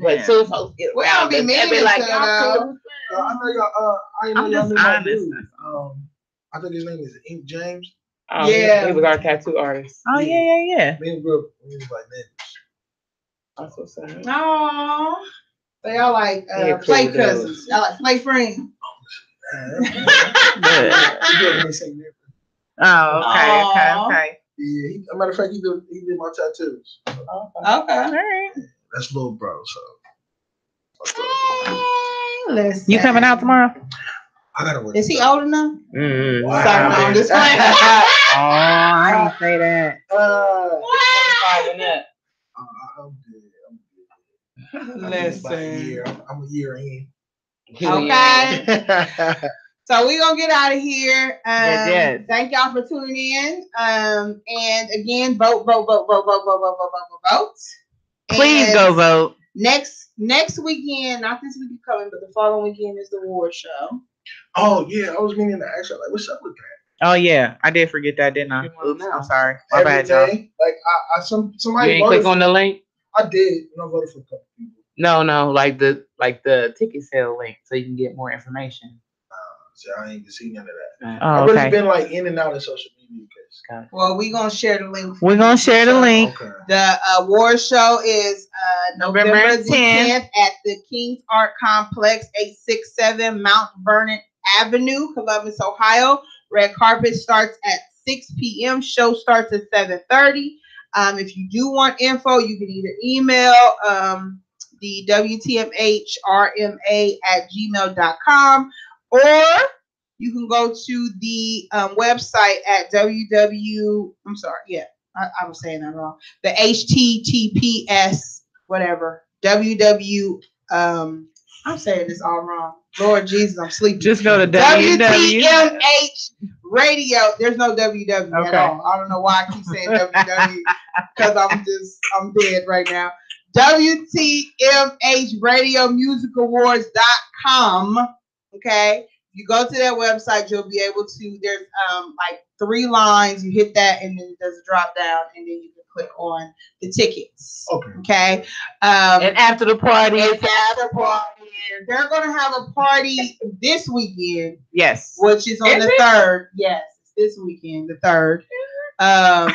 But so folks get around be mean to like, I know y'all. I know y'all knew my dude. I think his name is Ink James. Yeah, he was our tattoo artist. Oh yeah. Me and Brooke, we was like neighbors. I'm so sorry. No, they are like play cousins. Y'all like play friends. Oh, okay. Yeah, as a matter of fact, he did my tattoos. Okay, all right. That's little bro. So. Listen. You coming out tomorrow? I gotta work. Is he old enough? Mm-hmm. Wow. Sorry, I'm just playing. I didn't say that. 25 and up. I'm good. Listen. I'm a year in. Okay. So we're going to get out of here. Yes. Thank y'all for tuning in. And again, vote. Please go vote. Next weekend, not this weekend coming, but the following weekend is the award show. Oh, yeah. I was meaning to ask you, like, what's up with that? Oh, yeah. I did forget that, didn't I? Oops, I'm sorry. My bad, y'all. y'all. Like, somebody you ain't click on the link? I did. And I voted for a couple people. No, like the ticket sale link so you can get more information. So I ain't seen none of that. Oh, I've really been like in and out of social media. Well, we're going to share the link. We're going to share the link. Okay. The award show is November the 10th at the King's Art Complex, 867 Mount Vernon Avenue, Columbus, Ohio. Red carpet starts at 6 p.m. Show starts at 7:30. If you do want info, you can either email the WTMHRMA@gmail.com, or you can go to the website at I was saying that wrong. The HTTPS whatever I'm saying this all wrong. Lord Jesus, I'm sleeping. Just go to WTMH Radio. There's no WW at all. I don't know why I keep saying WW because I'm dead right now. WTMHRadioMusicAwards.com. Okay. You go to that website, you'll be able to, there's like 3 lines. You hit that and then there's a drop down and then you can click on the tickets. Okay. And after the party, they're going to have a party this weekend. Yes. Which is on the 3rd. Yes. This weekend, the 3rd. I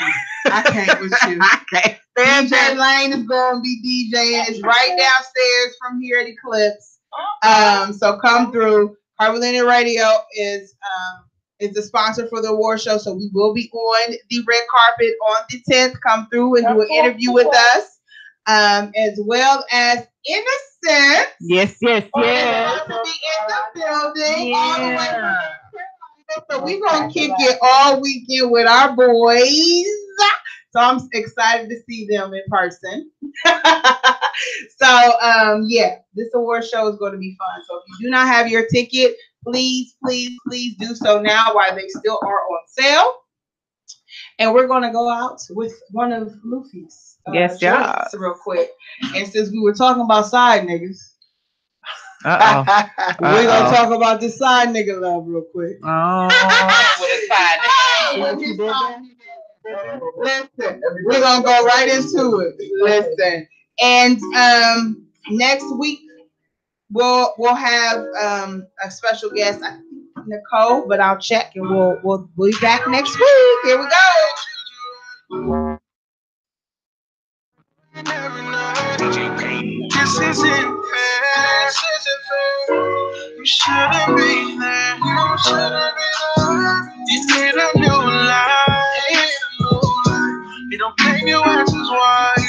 can't with you. DJ Lane is going to be DJing. It's right downstairs from here at Eclipse. So come through. Curvilinear Radio is the sponsor for the award show, so we will be on the red carpet on the 10th. Come through and do an interview with us, as well as Innocent. Yes. To be in the building all the way from so we're gonna kick it all weekend with our boys. So I'm excited to see them in person. So this award show is going to be fun. So if you do not have your ticket, please do so now while they still are on sale. And we're going to go out with one of Luffy's joints real quick. And since we were talking about side niggas, we're going to talk about this side nigga love real quick. Listen, we're gonna go right into it. Listen, and next week we'll have a special guest, I think Nicole, but I'll check and we'll be back next week. Here we go. This isn't fair. You shouldn't be there. You shouldn't be there. You need a new life. You don't pay your asses why. You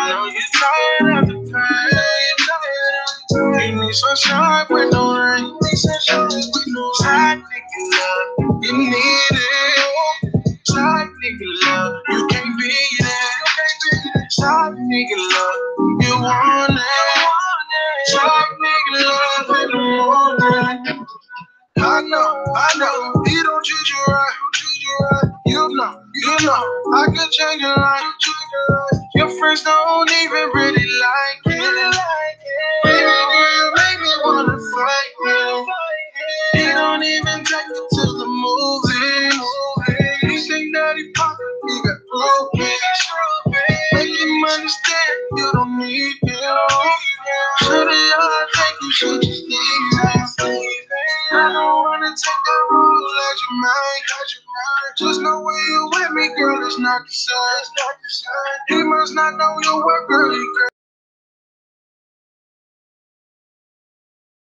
know you're tired of the pain. You need some sharp with no rain. Side nigga love. You need it. Side nigga love. You can't be there. Side nigga love. You want it. Side nigga love in the morning. I know. He don't treat you right. You know, I could change your life. Your friends don't even really like it. Baby girl, you make me wanna fight you. He don't even take you to the movies. He think that he poppin', he got broken. Make him understand you don't need him. Should've, I think you should just leave him. I don't wanna take that road, let you mind. Just know when you with me, girl, it's not the same. He must not know your work, girl.